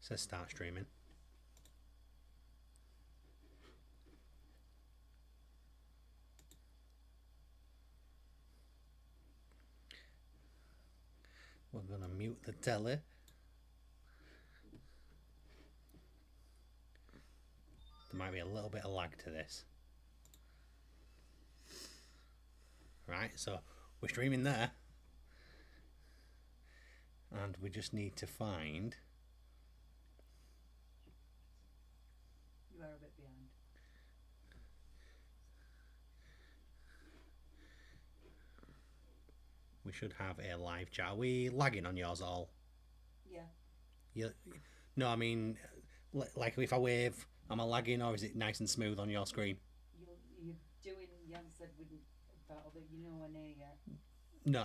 says start streaming. We're going to mute the telly. There might be a little bit of lag to this. Right, so we're streaming there. And we just need to find... You are a bit behind. We should have a live chat. Are we lagging on yours all? Yeah. No, I mean, like if I wave, am I lagging or is it nice and smooth on your screen? You're doing, you haven't said wouldn't about that you know we're near yet. No,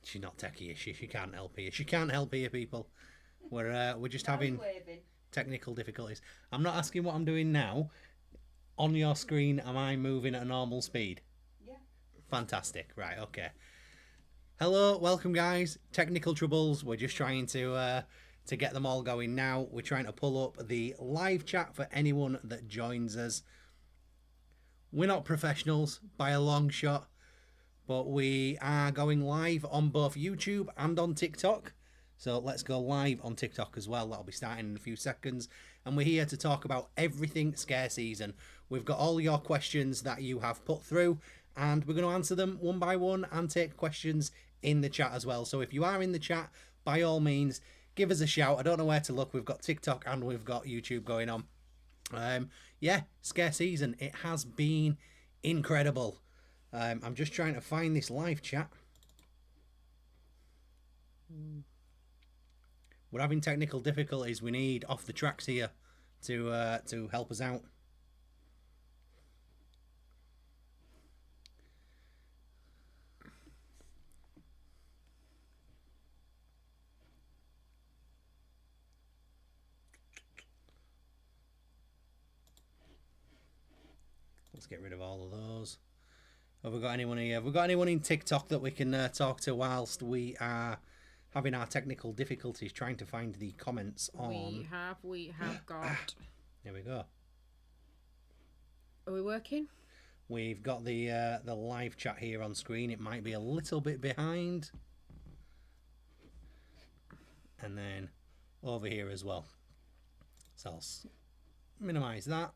she's not techie, is she? She can't help here. She can't help here, people. We're just having technical difficulties. I'm not asking what I'm doing now. On your screen, am I moving at a normal speed? Yeah. Fantastic. Right, okay. Hello, welcome guys. Technical troubles. We're just trying to get them all going now. We're trying to pull up the live chat for anyone that joins us. We're not professionals by a long shot, but we are going live on both YouTube and on TikTok. So let's go live on TikTok as well. That'll be starting in a few seconds. And we're here to talk about everything scare season. We've got all your questions that you have put through, and we're going to answer them one by one and take questions in the chat as well. So if you are in the chat, by all means, give us a shout. I don't know where to look. We've got TikTok and we've got YouTube going on. Yeah, scare season. It has been incredible. I'm just trying to find this live chat. We're having technical difficulties. We need off the tracks here to help us out. Let's get rid of all of those. Have we got anyone here? Have we got anyone in TikTok that we can talk to whilst we are having our technical difficulties trying to find the comments on? We have got. There we go. Are we working? We've got the live chat here on screen. It might be a little bit behind. And then over here as well. So I'll minimize that.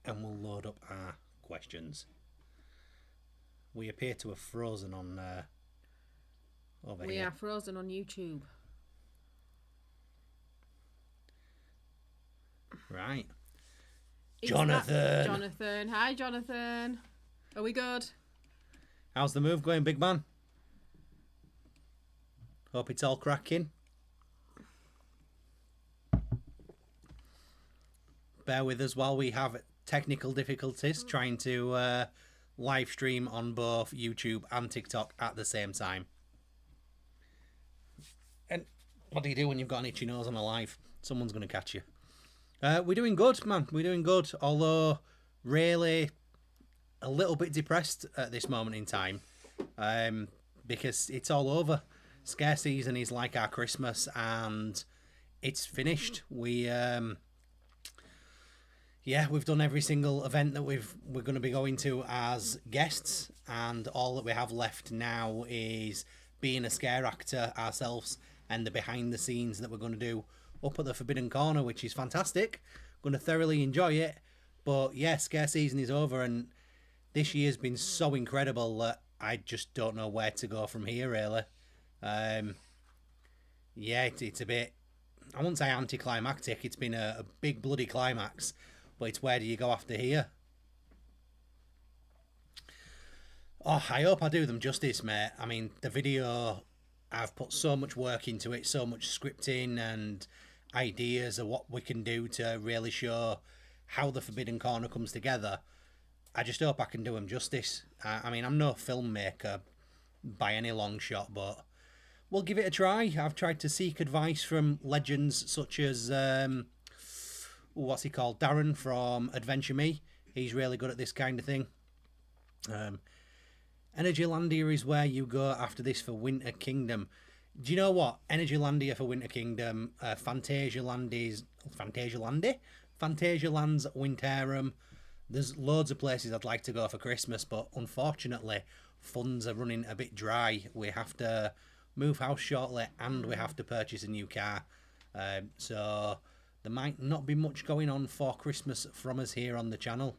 And we'll load up our questions. We appear to have frozen on over here. We are frozen on YouTube. Right. Is Jonathan. Jonathan. Hi, Jonathan. Are we good? How's the move going, big man? Hope it's all cracking. Bear with us while we have technical difficulties trying to live stream on both YouTube and TikTok at the same time. And what do you do when you've got an itchy nose on a live? Someone's going to catch you. We're doing good, man. We're doing good, although really a little bit depressed at this moment in time because it's all over. Scare season is like our Christmas and it's finished. Yeah, we've done every single event that we're going to be going to as guests, and all that we have left now is being a scare actor ourselves and the behind the scenes that we're going to do up at the Forbidden Corner, which is fantastic. Going to thoroughly enjoy it. But yeah, scare season is over, and this year's been so incredible that I just don't know where to go from here, really. Yeah, it's a bit, I won't say anticlimactic. It's been a big bloody climax. But it's where do you go after here? Oh, I hope I do them justice, mate. I mean, the video, I've put so much work into it, so much scripting and ideas of what we can do to really show how the Forbidden Corner comes together. I just hope I can do them justice. I mean, I'm no filmmaker by any long shot, but we'll give it a try. I've tried to seek advice from legends such as... what's he called? Darren from Adventure Me. He's really good at this kind of thing. Energylandia is where you go after this for Winter Kingdom. Do you know what? Energylandia for Winter Kingdom, Phantasialand's Winterum. There's loads of places I'd like to go for Christmas, but unfortunately, funds are running a bit dry. We have to move house shortly, and we have to purchase a new car. So there might not be much going on for Christmas from us here on the channel.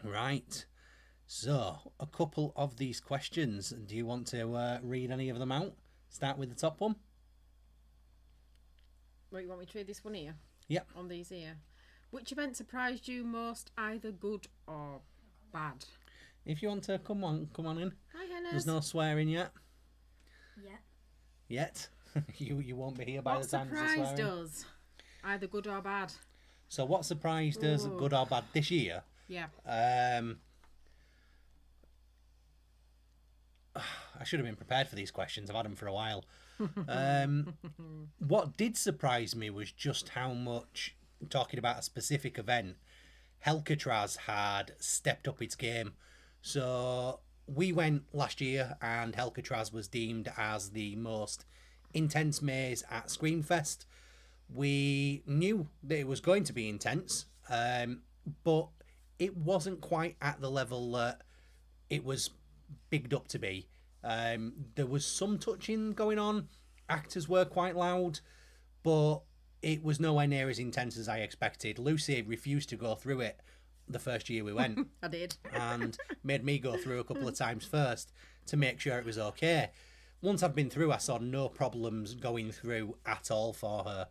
Right. So, a couple of these questions. Do you want to read any of them out? Start with the top one. Right, you want me to read this one here? Yep. On these here. Which event surprised you most, either good or bad? If you want to come on in. Hi, Hennes. There's no swearing yet. Yeah. Yet. you won't be here by What the time there's surprised swearing. us, either good or bad? So what surprised us, Ooh. good or bad, this year? Yeah. I should have been prepared for these questions. I've had them for a while. What did surprise me was just how much, talking about a specific event, Helcatraz had stepped up its game. So we went last year and Helcatraz was deemed as the most intense maze at Screamfest. We knew that it was going to be intense, but it wasn't quite at the level that it was bigged up to be. There was some touching going on. Actors were quite loud, but it was nowhere near as intense as I expected. Lucy refused to go through it the first year we went. I did. And made me go through a couple of times first to make sure it was okay. Once I've been through, I saw no problems going through at all for her.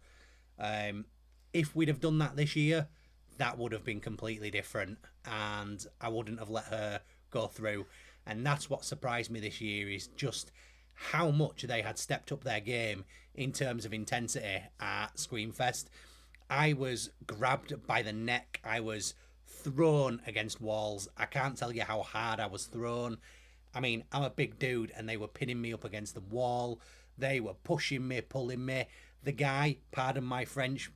If we'd have done that this year, that would have been completely different, and I wouldn't have let her go through. And that's what surprised me this year, is just how much they had stepped up their game in terms of intensity at Screamfest. I was grabbed by the neck. I was thrown against walls. I can't tell you how hard I was thrown. I mean, I'm a big dude, and they were pinning me up against the wall. They were pushing me, pulling me. The guy, pardon my French,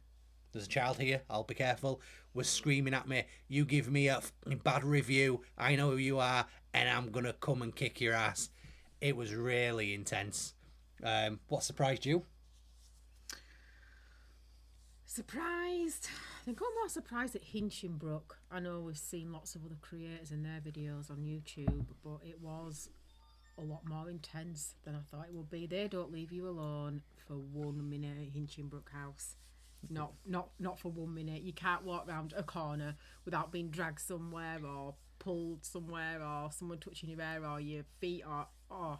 there's a child here, I'll be careful, was screaming at me, "You give me a bad review, I know who you are, and I'm going to come and kick your ass." It was really intense. What surprised you? Surprised. I think I'm more surprised at Hinchinbrook. I know we've seen lots of other creators in their videos on YouTube, but it was a lot more intense than I thought it would be. They don't leave you alone for 1 minute at Hinchinbrook House. Not for 1 minute. You can't walk around a corner without being dragged somewhere or pulled somewhere or someone touching your hair or your feet or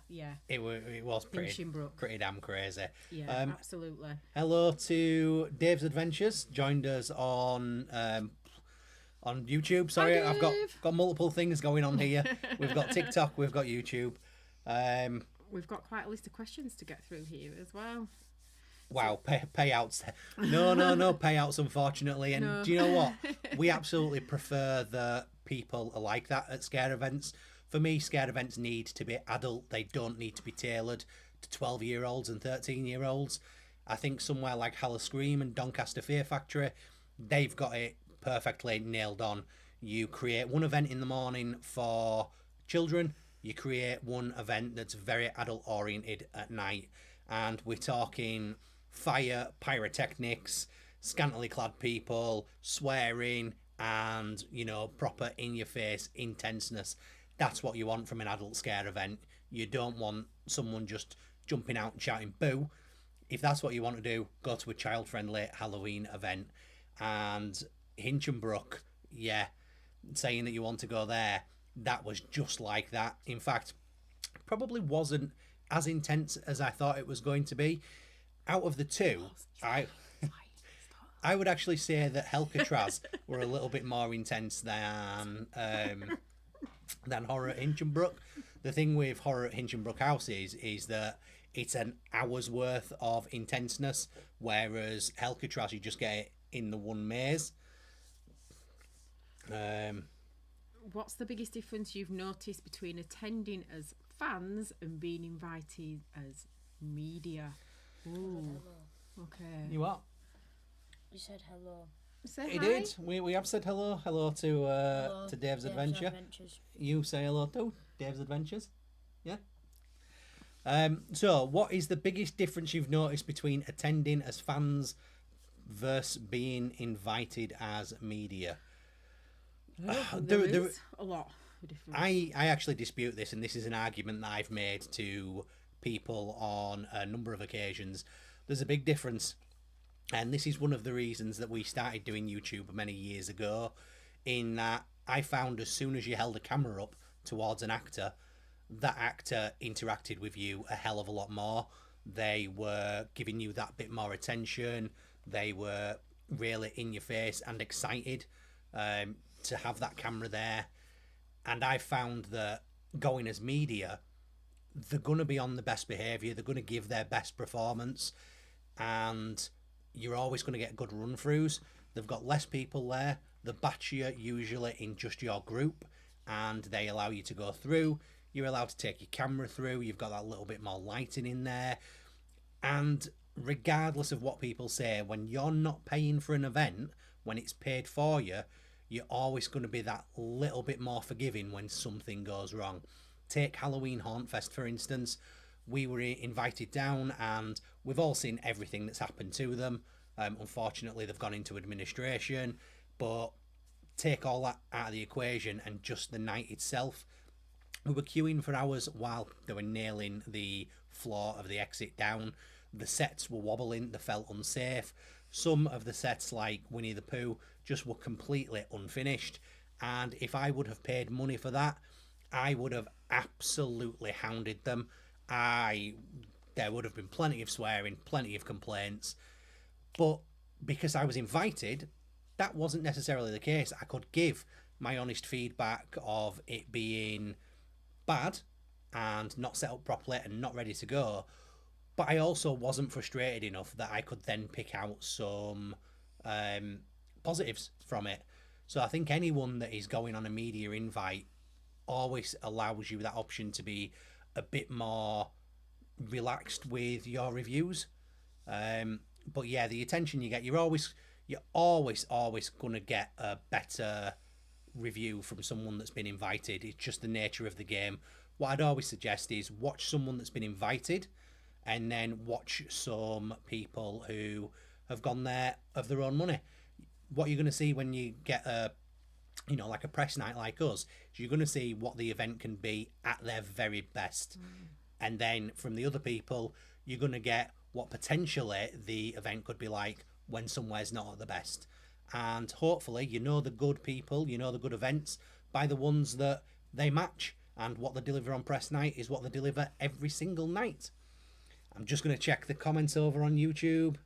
yeah. It was pretty damn crazy. Yeah, absolutely. Hello to Dave's Adventures. Joined us on YouTube. Sorry, Hi, I've Dave. got multiple things going on here. We've got TikTok, we've got YouTube. We've got quite a list of questions to get through here as well. Wow, payouts. No payouts, unfortunately. And No. do you know what? We absolutely prefer that people are like that at scare events. For me, scare events need to be adult. They don't need to be tailored to 12-year-olds and 13-year-olds. I think somewhere like Hallowscream and Doncaster Fear Factory, they've got it perfectly nailed on. You create one event in the morning for children. You create one event that's very adult-oriented at night. And we're talking fire, pyrotechnics, scantily clad people, swearing, and, you know, proper in-your-face intenseness. That's what you want from an adult scare event. You don't want someone just jumping out and shouting boo. If that's what you want to do, go to a child-friendly Halloween event. And Hinchinbrook, yeah, saying that you want to go there, that was just like that. In fact, probably wasn't as intense as I thought it was going to be. Out of the two, I would actually say that Helcatraz were a little bit more intense than Horror at Hinchinbrook. The thing with Horror at Hinchinbrook House is that it's an hour's worth of intenseness, whereas Helcatraz, you just get it in the one maze. What's the biggest difference you've noticed between attending as fans and being invited as media? Ooh, okay. You what? You said hello. Say He hi. did. We have said hello to Dave's Adventure. Adventures. You say hello to Dave's Adventures. Yeah. So, what is the biggest difference you've noticed between attending as fans versus being invited as media? I don't think there- there there- is a lot of difference. I actually dispute this, and this is an argument that I've made to people on a number of occasions. There's a big difference, and this is one of the reasons that we started doing YouTube many years ago, in that I found as soon as you held a camera up towards an actor, that actor interacted with you a hell of a lot more. They were giving you that bit more attention. They were really in your face and excited to have that camera there. And I found that going as media, they're going to be on the best behaviour. They're going to give their best performance. And you're always going to get good run-throughs. They've got less people there. They batch you usually in just your group. And they allow you to go through. You're allowed to take your camera through. You've got that little bit more lighting in there. And regardless of what people say, when you're not paying for an event, when it's paid for you, you're always going to be that little bit more forgiving when something goes wrong. Take Halloween Hauntfest, for instance. We were invited down, and we've all seen everything that's happened to them. Unfortunately, they've gone into administration, but take all that out of the equation and just the night itself. We were queuing for hours while they were nailing the floor of the exit down. The sets were wobbling, they felt unsafe. Some of the sets, like Winnie the Pooh, just were completely unfinished. And if I would have paid money for that, I would have absolutely hounded them. There would have been plenty of swearing, plenty of complaints. But because I was invited, that wasn't necessarily the case. I could give my honest feedback of it being bad and not set up properly and not ready to go, but I also wasn't frustrated enough that I could then pick out some positives from it. So I think anyone that is going on a media invite always allows you that option to be a bit more relaxed with your reviews. But yeah, the attention you get, you're always going to get a better review from someone that's been invited. It's just the nature of the game. What I'd always suggest is watch someone that's been invited, and then watch some people who have gone there of their own money. What you're going to see when you get like a press night like us, is you're going to see what the event can be at their very best. And then from the other people, you're going to get what potentially the event could be like when somewhere's not at the best. And hopefully you know the good people, you know the good events by the ones that they match, and what they deliver on press night is what they deliver every single night. I'm just going to check the comments over on YouTube.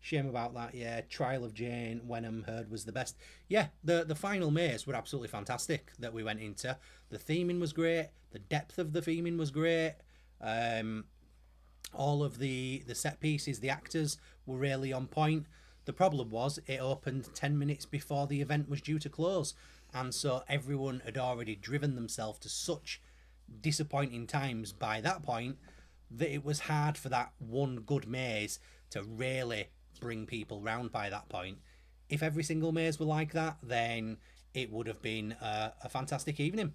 Shame about that, yeah. Trial of Jane Wenham heard was the best. Yeah, the final maze were absolutely fantastic that we went into. The theming was great. The depth of the theming was great. All of the set pieces, the actors were really on point. The problem was it opened 10 minutes before the event was due to close. And so everyone had already driven themselves to such disappointing times by that point that it was hard for that one good maze to really bring people round by that point. If every single maze were like that, then it would have been a fantastic evening.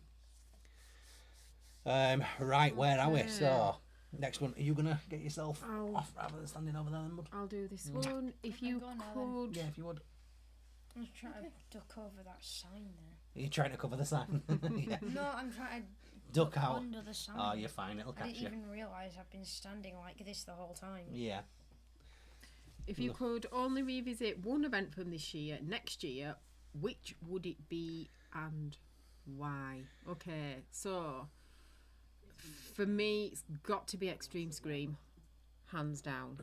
Right, where are we? So, next one. Are you going to get yourself off rather than standing over there? Bud? I'll do this one. If you could... Yeah, if you would. I was trying to duck over that sign there. Are you trying to cover the sign? Yeah. No, I'm trying to Duck out. under the sign. Oh, you're fine. It'll I catch didn't you. even realise I've been standing like this the whole time. Yeah. If you could only revisit one event from this year, next year, which would it be and why? Okay, so for me, it's got to be Extreme Scream, hands down.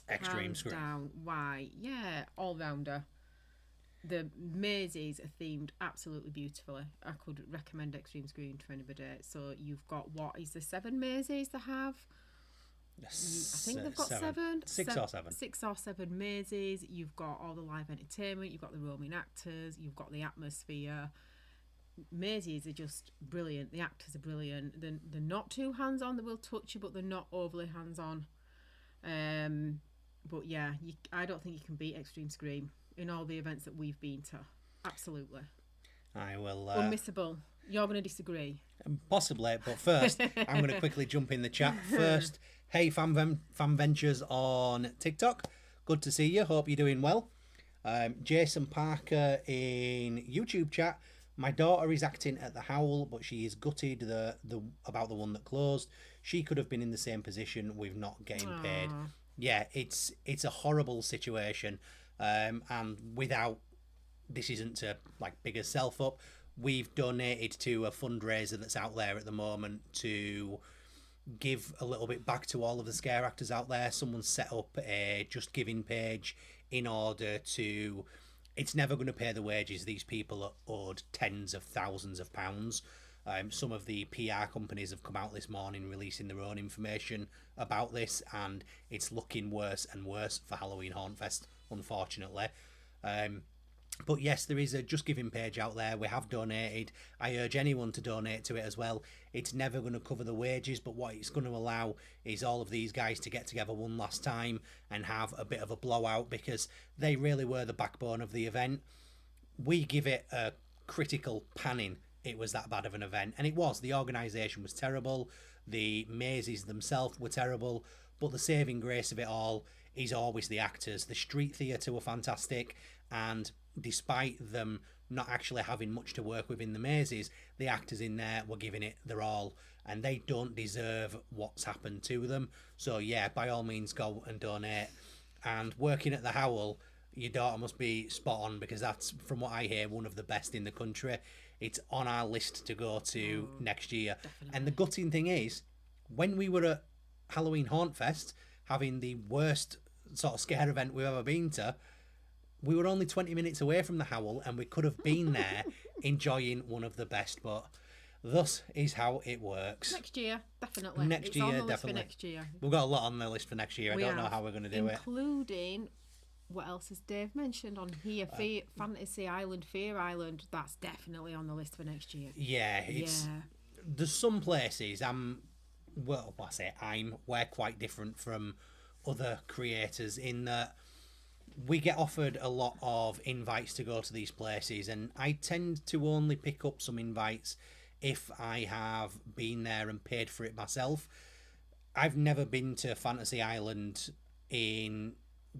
Extreme hands Scream. down. Why? Yeah, all rounder. The mazes are themed absolutely beautifully. I could recommend Extreme Scream to anybody. So you've got, what is the 7 mazes they have? I think they've got 7. 6 or 7. 6 or 7 mazes. You've got all the live entertainment. You've got the roaming actors. You've got the atmosphere. Mazes are just brilliant. The actors are brilliant. They're not too hands-on. They will touch you, but they're not overly hands-on. But yeah, I don't think you can beat Extreme Scream in all the events that we've been to. Absolutely. I will. Unmissable. You're going to disagree. Possibly, but first, I'm going to quickly jump in the chat first. Hey, Fan Ventures on TikTok. Good to see you. Hope you're doing well. Jason Parker in YouTube chat. My daughter is acting at the Howl, but she is gutted about the one that closed. She could have been in the same position with not getting paid. Yeah, it's a horrible situation. And without, this isn't to like big herself up. We've donated to a fundraiser that's out there at the moment to give a little bit back to all of the scare actors out there. Someone set up a Just Giving page in order to... It's never going to pay the wages. These people are owed tens of thousands of pounds. Some of the PR companies have come out this morning releasing their own information about this, and it's looking worse and worse for Halloween Hauntfest, unfortunately. But yes, there is a Just Giving page out there. We have donated. I urge anyone to donate to it as well. It's never going to cover the wages, but what it's going to allow is all of these guys to get together one last time and have a bit of a blowout, because they really were the backbone of the event. We give it a critical panning. It was that bad of an event, and it was. The organisation was terrible. The mazes themselves were terrible, but the saving grace of it all is always the actors. The street theatre were fantastic, and despite them not actually having much to work with in the mazes, the actors in there were giving it their all, and they don't deserve what's happened to them. So yeah, by all means go and donate. And working at the Howl, your daughter must be spot on, because that's, from what I hear, one of the best in the country. It's on our list to go to next year. Definitely. And the gutting thing is, when we were at Halloween Hauntfest, having the worst sort of scare event we've ever been to, we were only 20 minutes away from the Howl, and we could have been there enjoying one of the best, but thus is how it works. Next year, definitely. Next It's year, on the list definitely. For next year. We've got a lot on the list for next year. I We don't know have, how we're going to do it. including, what else has Dave mentioned on here? Fantasy Island, Fear Island. That's definitely on the list for next year. Yeah, there's some places we're quite different from other creators in that we get offered a lot of invites to go to these places, and I tend to only pick up some invites if I have been there and paid for it myself. I've never been to Fantasy Island in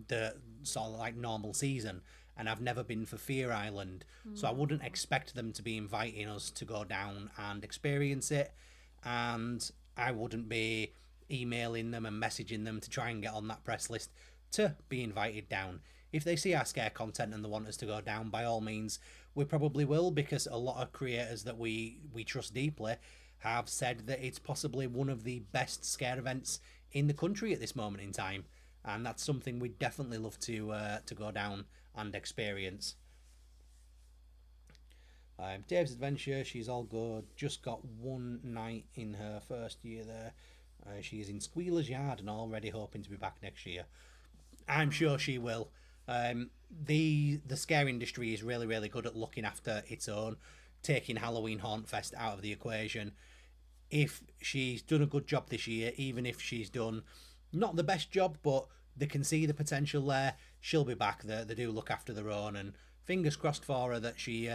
the sort of like normal season, and I've never been for Fear Island, so I wouldn't expect them to be inviting us to go down and experience it, and I wouldn't be emailing them and messaging them to try and get on that press list to be invited down. If they see our scare content and they want us to go down, by all means we probably will, because a lot of creators that we trust deeply have said that it's possibly one of the best scare events in the country at this moment in time, and that's something we'd definitely love to go down and experience. Dave's Adventure, she's all good, just got one night in her first year there. She is in Squealer's Yard and already hoping to be back next year. I'm sure she will. The scare industry is really, really good at looking after its own, taking Halloween Hauntfest out of the equation. If she's done a good job this year, even if she's done not the best job, but they can see the potential there, she'll be back. They do look after their own, and fingers crossed for her that she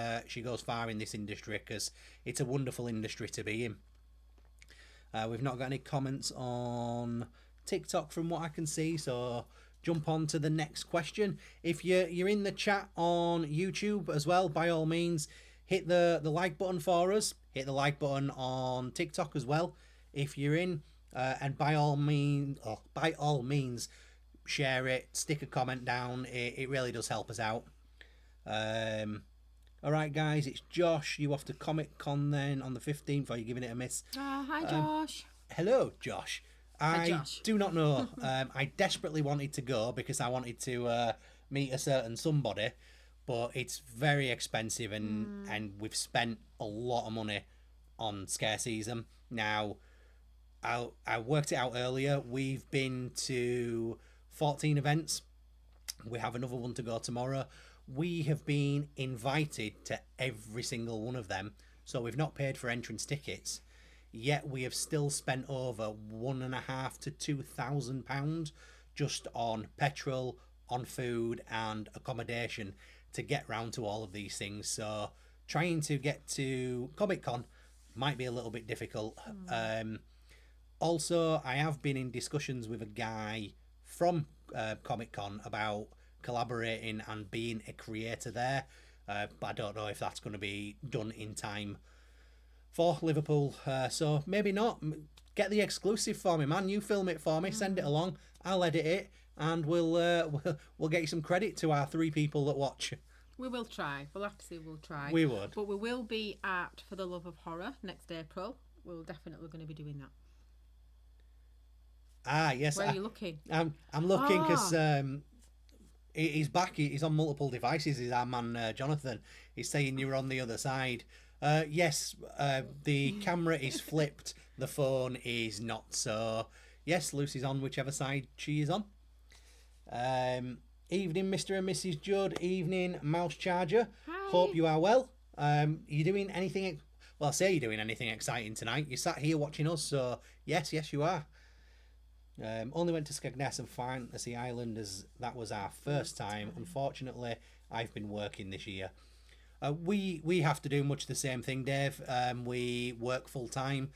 goes far in this industry, because it's a wonderful industry to be in. We've not got any comments on TikTok from what I can see, so jump on to the next question. If you're in the chat on YouTube as well, by all means hit the like button for us. Hit the like button on TikTok as well if you're in, and by all means share it, stick a comment down. It really does help us out. All right, guys, it's Josh. You off to Comic Con then on the 15th? Are you giving it a miss? Hi, Josh. Hello, Josh. Hi, Josh. Do not know. I desperately wanted to go because I wanted to meet a certain somebody, but it's very expensive, and we've spent a lot of money on scare season. Now, I worked it out earlier. We've been to 14 events. We have another one to go tomorrow. We have been invited to every single one of them, so we've not paid for entrance tickets. Yet we have still spent over £1,500 to £2,000 just on petrol, on food and accommodation to get round to all of these things. So trying to get to Comic Con might be a little bit difficult. Also, I have been in discussions with a guy from Comic Con about collaborating and being a creator there, but I don't know if that's going to be done in time for Liverpool. So maybe not. Get the exclusive for me, man. You film it for me, send it along. I'll edit it, and we'll get you some credit to our 3 people that watch. We will try. We'll have to see. We'll try. We would. But we will be at For the Love of Horror next April. We're definitely going to be doing that. Ah, yes. Where are you looking? I'm looking because he's back. He's on multiple devices. He's our man, Jonathan. He's saying you're on the other side. Yes, the camera is flipped. The phone is not. So, yes, Lucy's on whichever side she is on. Evening, Mr. and Mrs. Judd. Evening, Mouse Charger. Hi. Hope you are well. You doing anything? Well, I say you're doing anything exciting tonight. You sat here watching us, so yes, you are. Only went to Skegness and Fantasy Island as that was our first time. Unfortunately, I've been working this year. We have to do much the same thing, Dave. We work full time,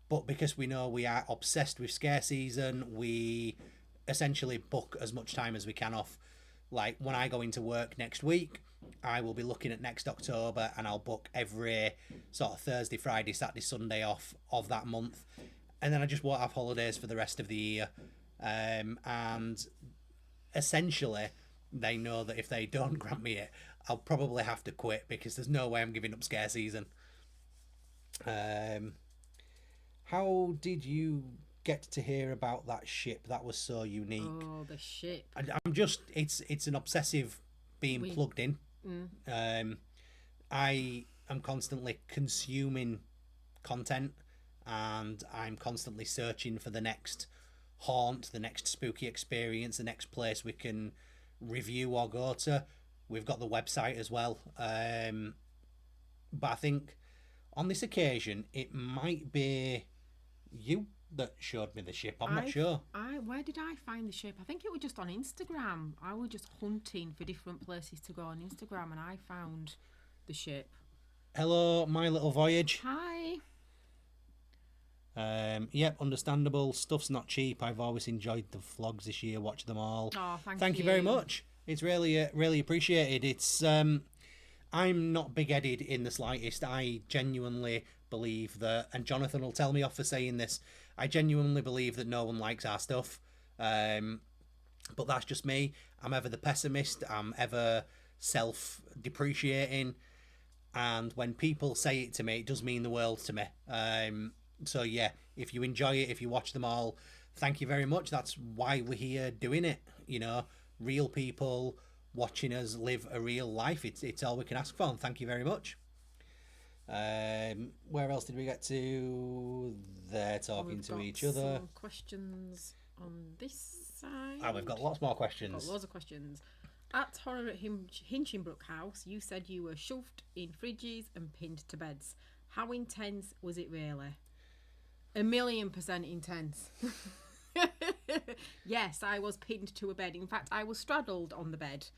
but because we know we are obsessed with scare season, we essentially book as much time as we can off. Like when I go into work next week, I will be looking at next October, and I'll book every sort of Thursday, Friday, Saturday, Sunday off of that month. And then I just won't have holidays for the rest of the year. And essentially, they know that if they don't grant me it, I'll probably have to quit because there's no way I'm giving up scare season. How did you get to hear about that ship? That was so unique. Oh, the ship. I'm just, it's an obsessive being plugged in. I am constantly consuming content, and I'm constantly searching for the next haunt, the next spooky experience, the next place we can review or go to. We've got the website as well. But I think on this occasion, it might be you that showed me the ship. I'm not sure. Where did I find the ship? I think it was just on Instagram. I was just hunting for different places to go on Instagram, and I found the ship. Hello, My Little Voyage. Hi. Yep, understandable. Stuff's not cheap. I've always enjoyed the vlogs this year. Watch them all. Oh, Thank you very much. It's really appreciated. It's I'm not big-headed in the slightest. I genuinely believe that, and Jonathan will tell me off for saying this, I genuinely believe that no one likes our stuff. But that's just me. I'm ever the pessimist. I'm ever self-depreciating. And when people say it to me, it does mean the world to me. So yeah, if you enjoy it, if you watch them all, thank you very much. That's why we're here doing it. You know, real people watching us live a real life. It's all we can ask for, and thank you very much. Where else did we get to? They're talking to each other. Some questions on this side. Oh, we've got lots more questions. Got loads of questions. At Horror at Hinchinbrook House, you said you were shoved in fridges and pinned to beds. How intense was it really? 1,000,000% intense. Yes, I was pinned to a bed. In fact, I was straddled on the bed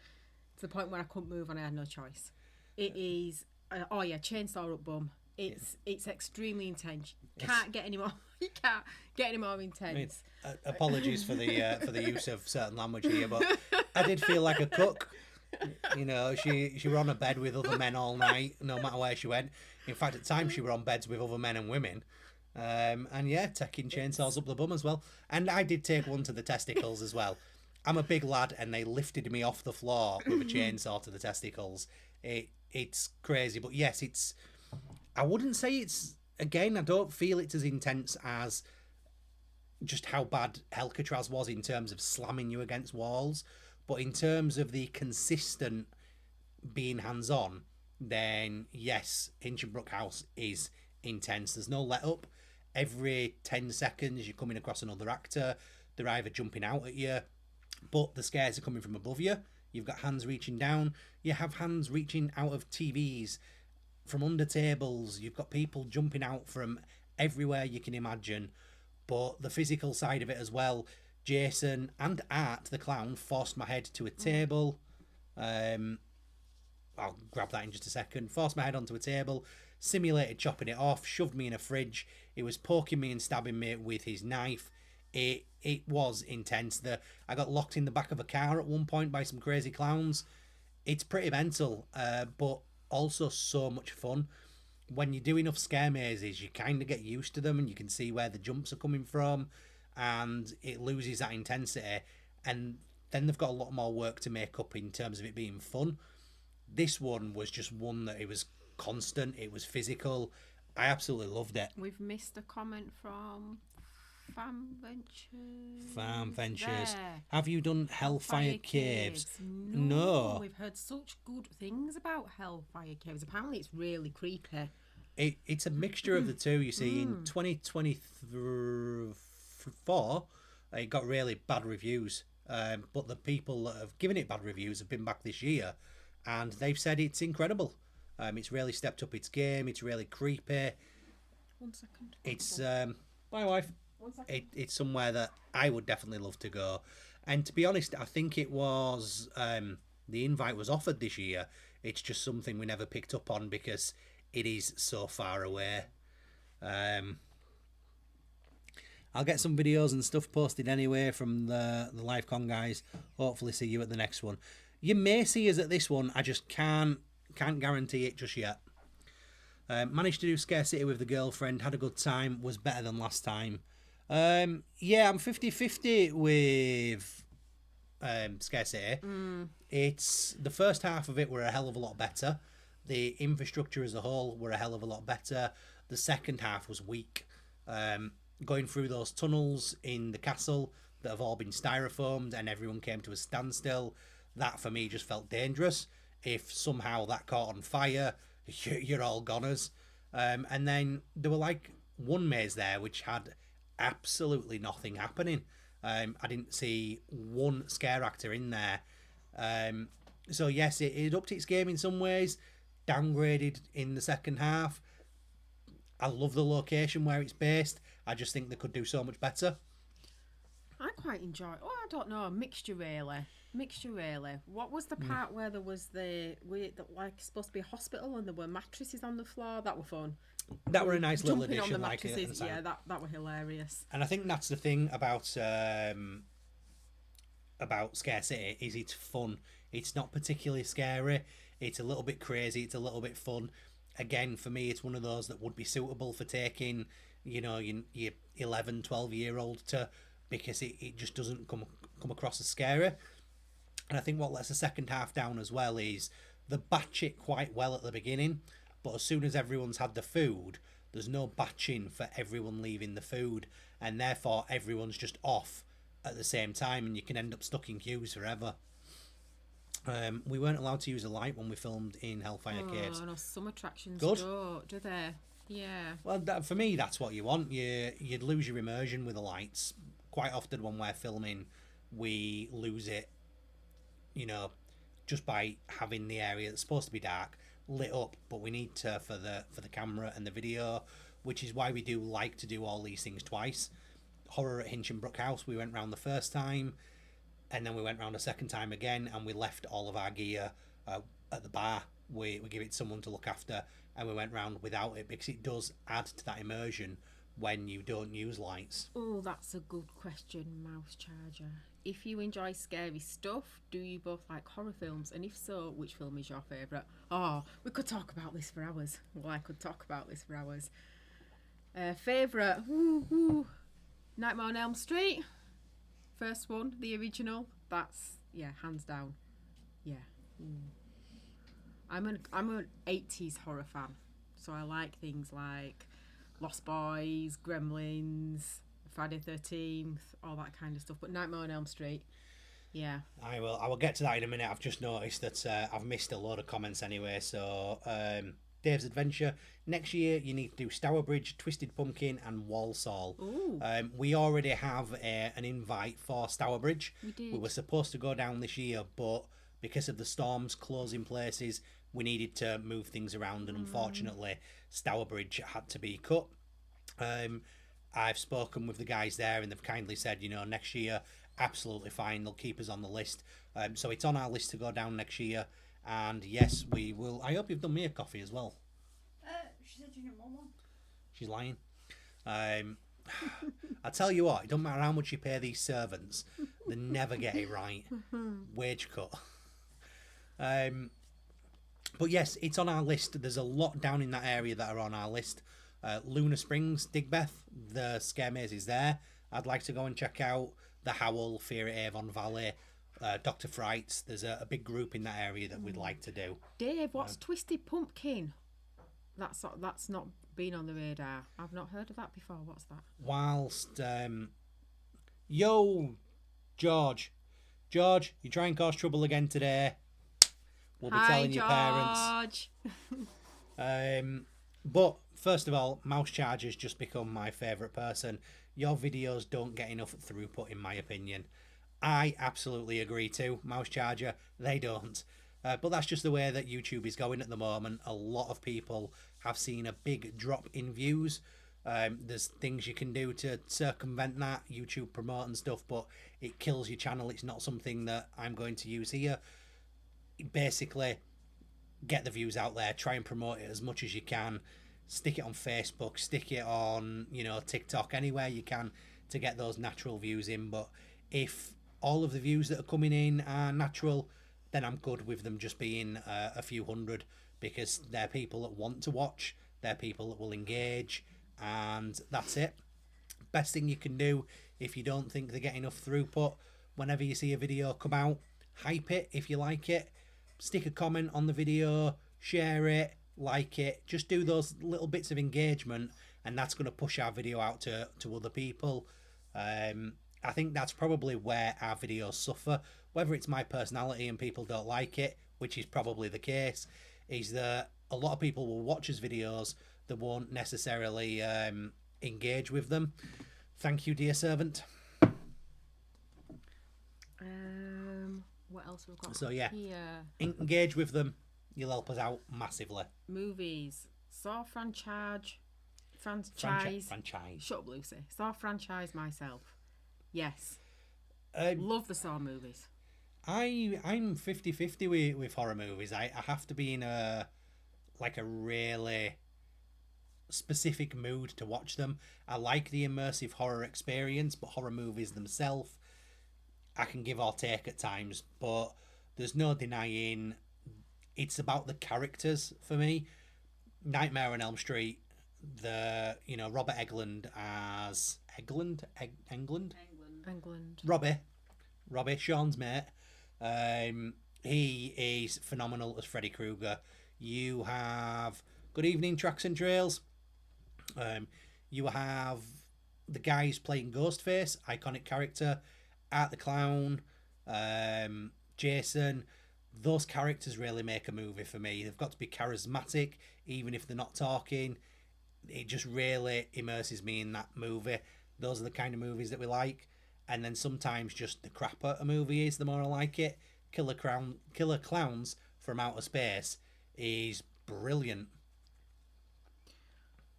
to the point where I couldn't move and I had no choice. It is, chainsaw up bum. It's extremely intense. Can't get any more. You can't get any more intense. Apologies for the use of certain language here, but I did feel like a cook. You know, she were on a bed with other men all night, no matter where she went. In fact, at times she were on beds with other men and women. And yeah, taking chainsaws up the bum as well. And I did take one to the testicles as well. I'm a big lad, and they lifted me off the floor with a chainsaw to the testicles. It's crazy, but yes, it's. I wouldn't say it's. Again, I don't feel it's as intense as just how bad Alcatraz was in terms of slamming you against walls, but in terms of the consistent being hands-on, then yes, Hinchinbrook House is intense. There's no let up. Every 10 seconds you're coming across another actor. They're either jumping out at you, but the scares are coming from above you. You've got hands reaching down. You have hands reaching out of TVs, from under tables. You've got people jumping out from everywhere you can imagine. But the physical side of it as well. Jason and Art the clown forced my head to a table. I'll grab that in just a second. Forced my head onto a table, simulated chopping it off, shoved me in a fridge. He was poking me and stabbing me with his knife. It was intense. I got locked in the back of a car at one point by some crazy clowns. It's pretty mental, but also so much fun. When you do enough scare mazes, you kind of get used to them and you can see where the jumps are coming from, and it loses that intensity. And then they've got a lot more work to make up in terms of it being fun. This one was just one that it was constant, it was physical. I absolutely loved it. We've missed a comment from Farm Ventures. There. Have you done Hellfire Caves? No. We've heard such good things about Hellfire Caves. Apparently it's really creepy. It's a mixture of the two. You see, in 2024, it got really bad reviews. But the people that have given it bad reviews have been back this year, and they've said it's incredible. It's really stepped up its game. It's really creepy. 1 second. It's my wife. 1 second. It's somewhere that I would definitely love to go. And to be honest, I think it was the invite was offered this year. It's just something we never picked up on because it is so far away. I'll get some videos and stuff posted anyway from the LiveCon guys. Hopefully see you at the next one. You may see us at this one. I just can't guarantee it just yet. Managed to do Scare City with the girlfriend. Had a good time. Was better than last time. Yeah, I'm 50-50 with Scare City. It's the first half of it were a hell of a lot better. The infrastructure as a whole were a hell of a lot better. The second half was weak. Going through those tunnels in the castle that have all been styrofoamed and everyone came to a standstill, that for me just felt dangerous. If somehow that caught on fire, you're all goners. And then there were like one maze there which had absolutely nothing happening. I didn't see one scare actor in there. So yes, it upped its game in some ways, downgraded in the second half. I love the location where it's based. I just think they could do so much better. I quite enjoy. Oh, I don't know, mixture really. What was the part where there was like supposed to be a hospital and there were mattresses on the floor? That were fun. That were a nice little Jumping addition. on the Like mattresses, yeah, that were hilarious. And I think that's the thing about Scare City is it's fun. It's not particularly scary. It's a little bit crazy. It's a little bit fun. Again, for me, it's one of those that would be suitable for taking, your 11, 12-year-old to, because it just doesn't come across as scary. And I think what lets the second half down as well is they batch it quite well at the beginning, but as soon as everyone's had the food, there's no batching for everyone leaving the food, and therefore everyone's just off at the same time, and you can end up stuck in queues forever. We weren't allowed to use a light when we filmed in Hellfire Caves. Oh, no, some attractions Good. don't, do they? Yeah. Well, for me, that's what you want. You'd lose your immersion with the lights. Quite often when we're filming, we lose it, just by having the area that's supposed to be dark lit up, but we need to for the camera and the video, which is why we do like to do all these things twice. Horror at Hinchinbrook House, we went round the first time, and then we went round a second time again, and we left all of our gear at the bar. We give it to someone to look after, and we went round without it because it does add to that immersion when you don't use lights. Oh, that's a good question, Mouse Charger. If you enjoy scary stuff, do you both like horror films? And if so, which film is your favourite? Oh, we could talk about this for hours. Well, I could talk about this for hours. Favourite? Nightmare on Elm Street. First one, the original. That's, yeah, hands down. Yeah. I'm an 80s horror fan. So I like things like Lost Boys, Gremlins, Friday 13th, all that kind of stuff. But Nightmare on Elm Street, yeah. I will get to that in a minute. I've just noticed that I've missed a lot of comments anyway. So Dave's Adventure. Next year you need to do Stourbridge, Twisted Pumpkin and Walsall. Ooh. We already have an invite for Stourbridge. We did. We were supposed to go down this year, but because of the storms closing places, we needed to move things around, and unfortunately Stourbridge had to be cut. I've spoken with the guys there and they've kindly said, next year, absolutely fine, they'll keep us on the list. So it's on our list to go down next year, And yes, we will. I hope you've done me a coffee as well. She said you didn't want one. She's lying. I tell you what, it doesn't matter how much you pay these servants, they never get it right. Wage cut. But yes, it's on our list. There's a lot down in that area that are on our list. Lunar Springs, Digbeth, the Scare Maze is there. I'd like to go and check out the Howl, Fear at Avon Valley, Dr. Frights. There's a big group in that area that we'd like to do. Dave, what's Twisted Pumpkin? That's not been on the radar. I've not heard of that before. What's that? Whilst, yo, George, you try and cause trouble again today. We'll be telling your parents. But first of all, Mouse Charger's just become my favourite person. Your videos don't get enough throughput, in my opinion. I absolutely agree too. Mouse Charger, they don't. But that's just the way that YouTube is going at the moment. A lot of people have seen a big drop in views. There's things you can do to circumvent that, YouTube promote and stuff, but it kills your channel. It's not something that I'm going to use here. Basically, get the views out there, try and promote it as much as you can, stick it on Facebook, stick it on, TikTok, anywhere you can to get those natural views in. But if all of the views that are coming in are natural, then I'm good with them just being a few hundred, because they're people that want to watch, they're people that will engage, and that's it. Best thing you can do if you don't think they get enough throughput, whenever you see a video come out, hype it if you like it. Stick a comment on the video, share it, like it. Just do those little bits of engagement, and that's going to push our video out to other people. I think that's probably where our videos suffer. Whether it's my personality and people don't like it, which is probably the case, is that a lot of people will watch his videos that won't necessarily engage with them. Thank you, dear servant. What else have we got? So yeah, here? Engage with them. You'll help us out massively. Movies. Saw franchise. Franchise. Shut up, Lucy. Saw franchise myself. Yes. Love the Saw movies. I'm 50-50 with horror movies. I have to be in a really specific mood to watch them. I like the immersive horror experience, but horror movies themselves, I can give or take at times, but there's no denying it's about the characters for me. Nightmare on Elm Street, Robert Englund as Englund? Robbie, Sean's mate. He is phenomenal as Freddy Krueger. You have Good Evening Tracks and Trails. You have the guys playing Ghostface, iconic character. Art the Clown, Jason. Those characters really make a movie for me. They've got to be charismatic, even if they're not talking. It just really immerses me in that movie. Those are the kind of movies that we like. And then sometimes just the crapper a movie is, the more I like it. Killer Clowns from Outer Space is brilliant.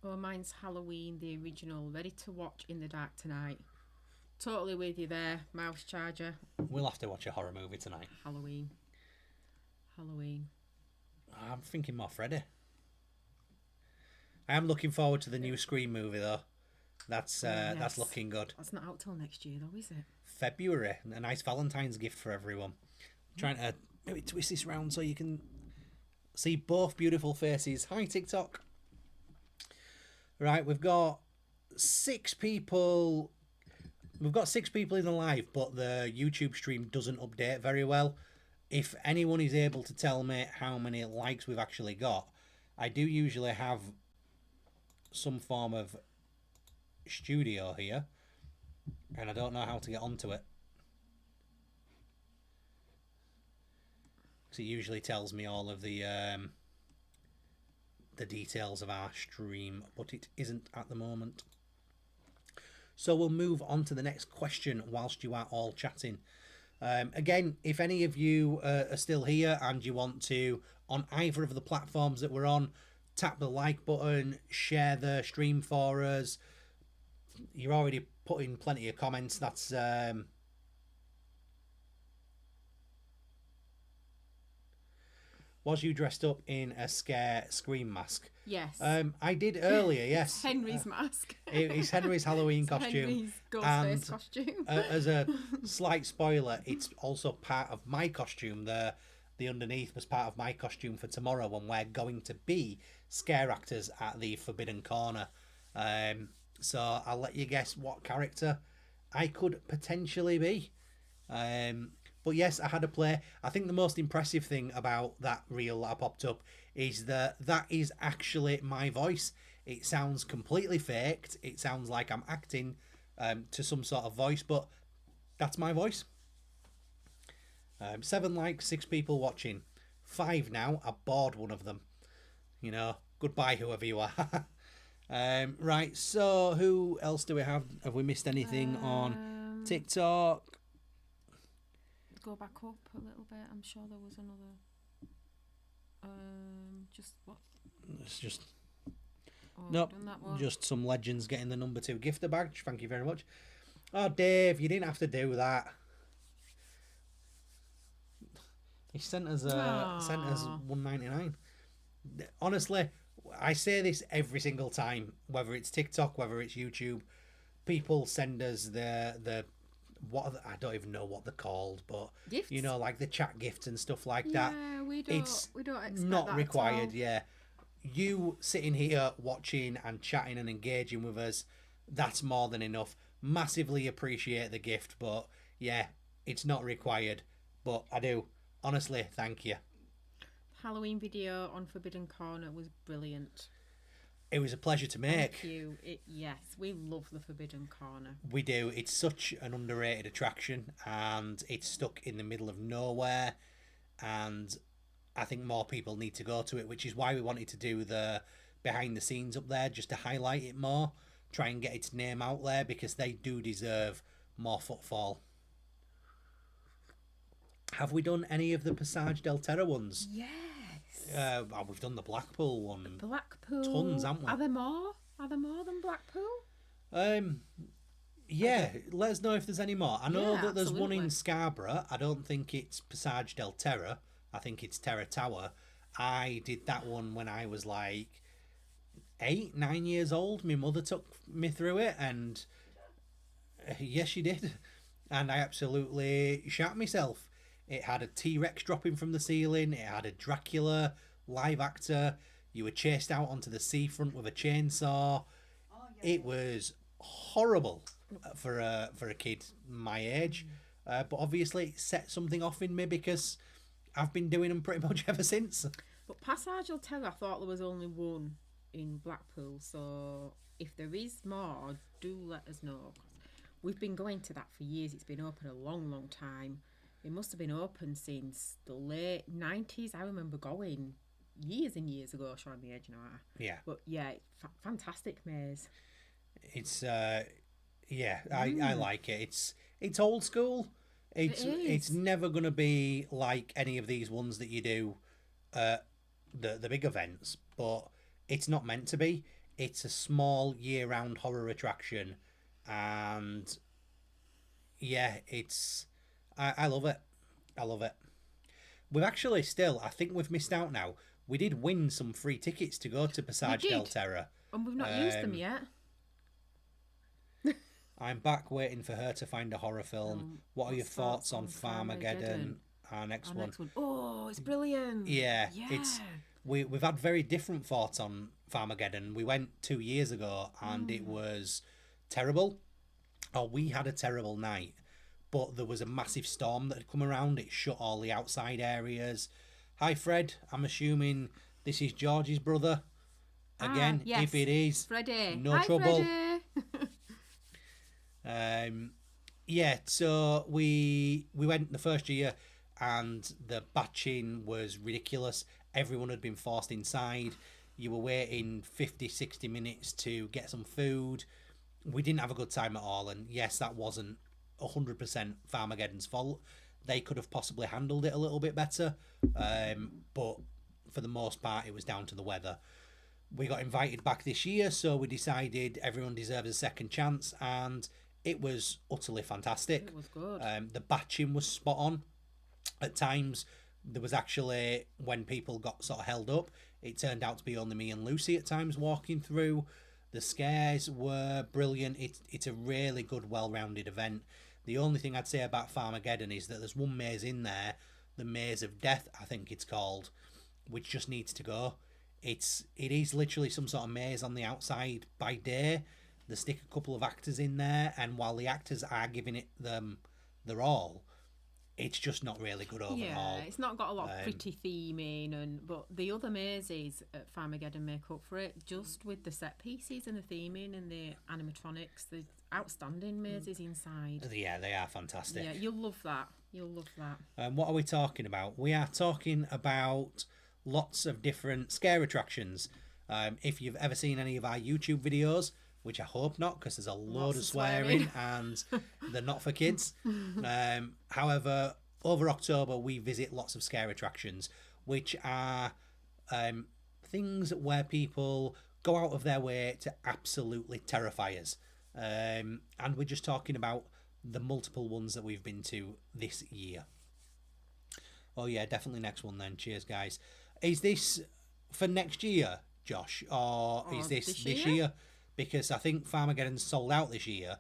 Oh, mine's Halloween, the original, ready to watch in the dark tonight. Totally with you there, Mouse Charger. We'll have to watch a horror movie tonight. Halloween. I'm thinking more Freddy. I am looking forward to the new Scream movie though. That's looking good. That's not out till next year though, is it? February. A nice Valentine's gift for everyone. Trying to maybe twist this round so you can see both beautiful faces. Hi TikTok. Right, we've got 6 people. We've got 6 people in the live, but the YouTube stream doesn't update very well. If anyone is able to tell me how many likes we've actually got, I do usually have some form of studio here, and I don't know how to get onto it. Because it usually tells me all of the details of our stream, but it isn't at the moment. So we'll move on to the next question whilst you are all chatting. Again, if any of you are still here and you want to, on either of the platforms that we're on, tap the like button, share the stream for us. You're already putting plenty of comments. That's Was you dressed up in a scare scream mask? Yes. I did earlier, yes. Henry's mask. It's Henry's Halloween costume. Henry's and Ghostface costume. as a slight spoiler, it's also part of my costume. The underneath was part of my costume for tomorrow when we're going to be scare actors at the Forbidden Corner. So I'll let you guess what character I could potentially be. But yes, I had a play. I think the most impressive thing about that reel that I popped up is that is actually my voice. It sounds completely faked. It sounds like I'm acting to some sort of voice, but that's my voice. 7 likes, 6 people watching. 5 now. I bored one of them. You know, goodbye whoever you are. Right, so who else do we have? Have we missed anything on TikTok? Go back up a little bit. I'm sure there was another. Just what? It's just Oh, nope, done that one. just some legends getting the number 2 gifter badge. Thank you very much. Oh, Dave, you didn't have to do that. He sent us $1.99. Honestly, I say this every single time, whether it's TikTok, whether it's YouTube. People send us the what are I don't even know what they're called, but Gifts? you know, like the chat gifts and stuff like that. Yeah, we don't. We don't expect Not that required. At all. Yeah, you sitting here watching and chatting and engaging with us, that's more than enough. Massively appreciate the gift, but yeah, it's not required. But I do honestly thank you. Halloween video on Forbidden Corner was brilliant. It was a pleasure to make. Thank you. Yes, we love the Forbidden Corner. We do. It's such an underrated attraction, and it's stuck in the middle of nowhere, and I think more people need to go to it, which is why we wanted to do the behind the scenes up there, just to highlight it more, try and get its name out there, because they do deserve more footfall. Have we done any of the Passage del Terra ones? Yes. We've done the Blackpool one. Blackpool. Tons, haven't we? Are there more? Are there more than Blackpool? Yeah, let us know if there's any more. I know Yeah, that there's one in absolutely. Scarborough. I don't think it's Passage del Terra. I think it's Terra Tower. I did that one when I was like 8, 9 years old. My mother took me through it, and yes, she did. And I absolutely shat myself. It had a T-Rex dropping from the ceiling. It had a Dracula live actor. You were chased out onto the seafront with a chainsaw. It was horrible for a kid my age. But obviously it set something off in me because I've been doing them pretty much ever since. But Passage del Terra, I thought there was only one in Blackpool. So if there is more, do let us know. We've been going to that for years. It's been open a long, long time. It must have been open since the late 90s. I remember going years and years ago, showing the age now. Yeah. But yeah, fantastic maze. It's yeah, I like it. It's old school. It's never gonna be like any of these ones that you do the big events, but it's not meant to be. It's a small year-round horror attraction, and yeah, I love it. I love it. We've actually I think we've missed out now. We did win some free tickets to go to Passage del Terra. And we've not used them yet. I'm back waiting for her to find a horror film. What are your thoughts on Farmageddon? Our next one. Oh, it's brilliant. Yeah. We've had very different thoughts on Farmageddon. We went 2 years ago and it was terrible. We had a terrible night, but there was a massive storm that had come around. It shut all the outside areas. Hi, Fred. I'm assuming this is George's brother. Again, yes. if it is, Freddie. no Hi, trouble. Freddie. Yeah, so we went the first year and the batching was ridiculous. Everyone had been forced inside. You were waiting 50, 60 minutes to get some food. We didn't have a good time at all, and yes, that wasn't 100% Farmageddon's fault. They could have possibly handled it a little bit better, but for the most part it was down to the weather. We got invited back this year, so we decided everyone deserves a second chance, and it was utterly fantastic. It was good. The batching was spot on. At times There was actually, when people got sort of held up, it turned out to be only me and Lucy at times walking through. The scares were brilliant. It's a really good, well-rounded event. The only thing I'd say about Farmageddon is that there's one maze in there, the Maze of Death, I think it's called, which just needs to go. It is literally some sort of maze on the outside by day. They stick a couple of actors in there, and while the actors are giving it them their all, it's just not really good overall. Yeah, it's not got a lot of pretty theming, but the other mazes at Farmageddon make up for it, just with the set pieces and the theming and the animatronics. The outstanding mazes inside. Yeah, they are fantastic. Yeah, you'll love that. You'll love that. What are we talking about? We are talking about lots of different scare attractions. If you've ever seen any of our YouTube videos, which I hope not, because there's a load of swearing and they're not for kids. However, over October we visit lots of scare attractions, which are things where people go out of their way to absolutely terrify us. And we're just talking about the multiple ones that we've been to this year. Oh yeah, definitely next one then. Cheers, guys. Is this for next year, Josh, or is this year? Because I think Farmageddon's sold out this year.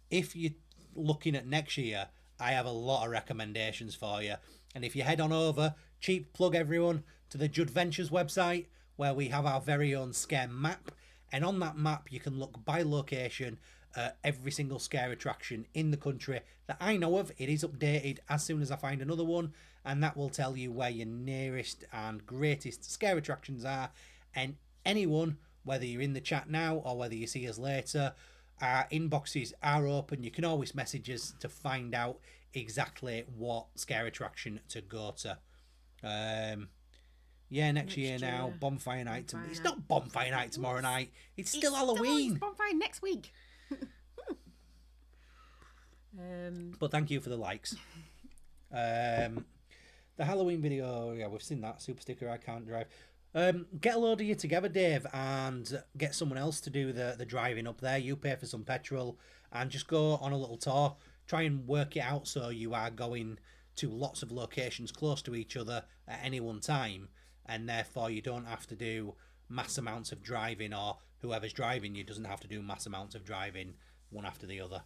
If you're looking at next year, I have a lot of recommendations for you. And if you head on over, cheap plug everyone, to the Judventures website, where we have our very own scare map. And on that map, you can look by location at every single scare attraction in the country that I know of. It is updated as soon as I find another one. And that will tell you where your nearest and greatest scare attractions are. And anyone, whether you're in the chat now or whether you see us later, our inboxes are open. You can always message us to find out exactly what scare attraction to go to. Next year now, Bonfire Night. It's not Bonfire Night tomorrow night. It's still Halloween. It's Bonfire next week. But thank you for the likes. The Halloween video, yeah, we've seen that. Super Sticker, I Can't Drive. Get a load of you together, Dave, and get someone else to do the driving up there. You pay for some petrol and just go on a little tour. Try and work it out so you are going to lots of locations close to each other at any one time, and therefore you don't have to do mass amounts of driving, or whoever's driving you doesn't have to do mass amounts of driving one after the other.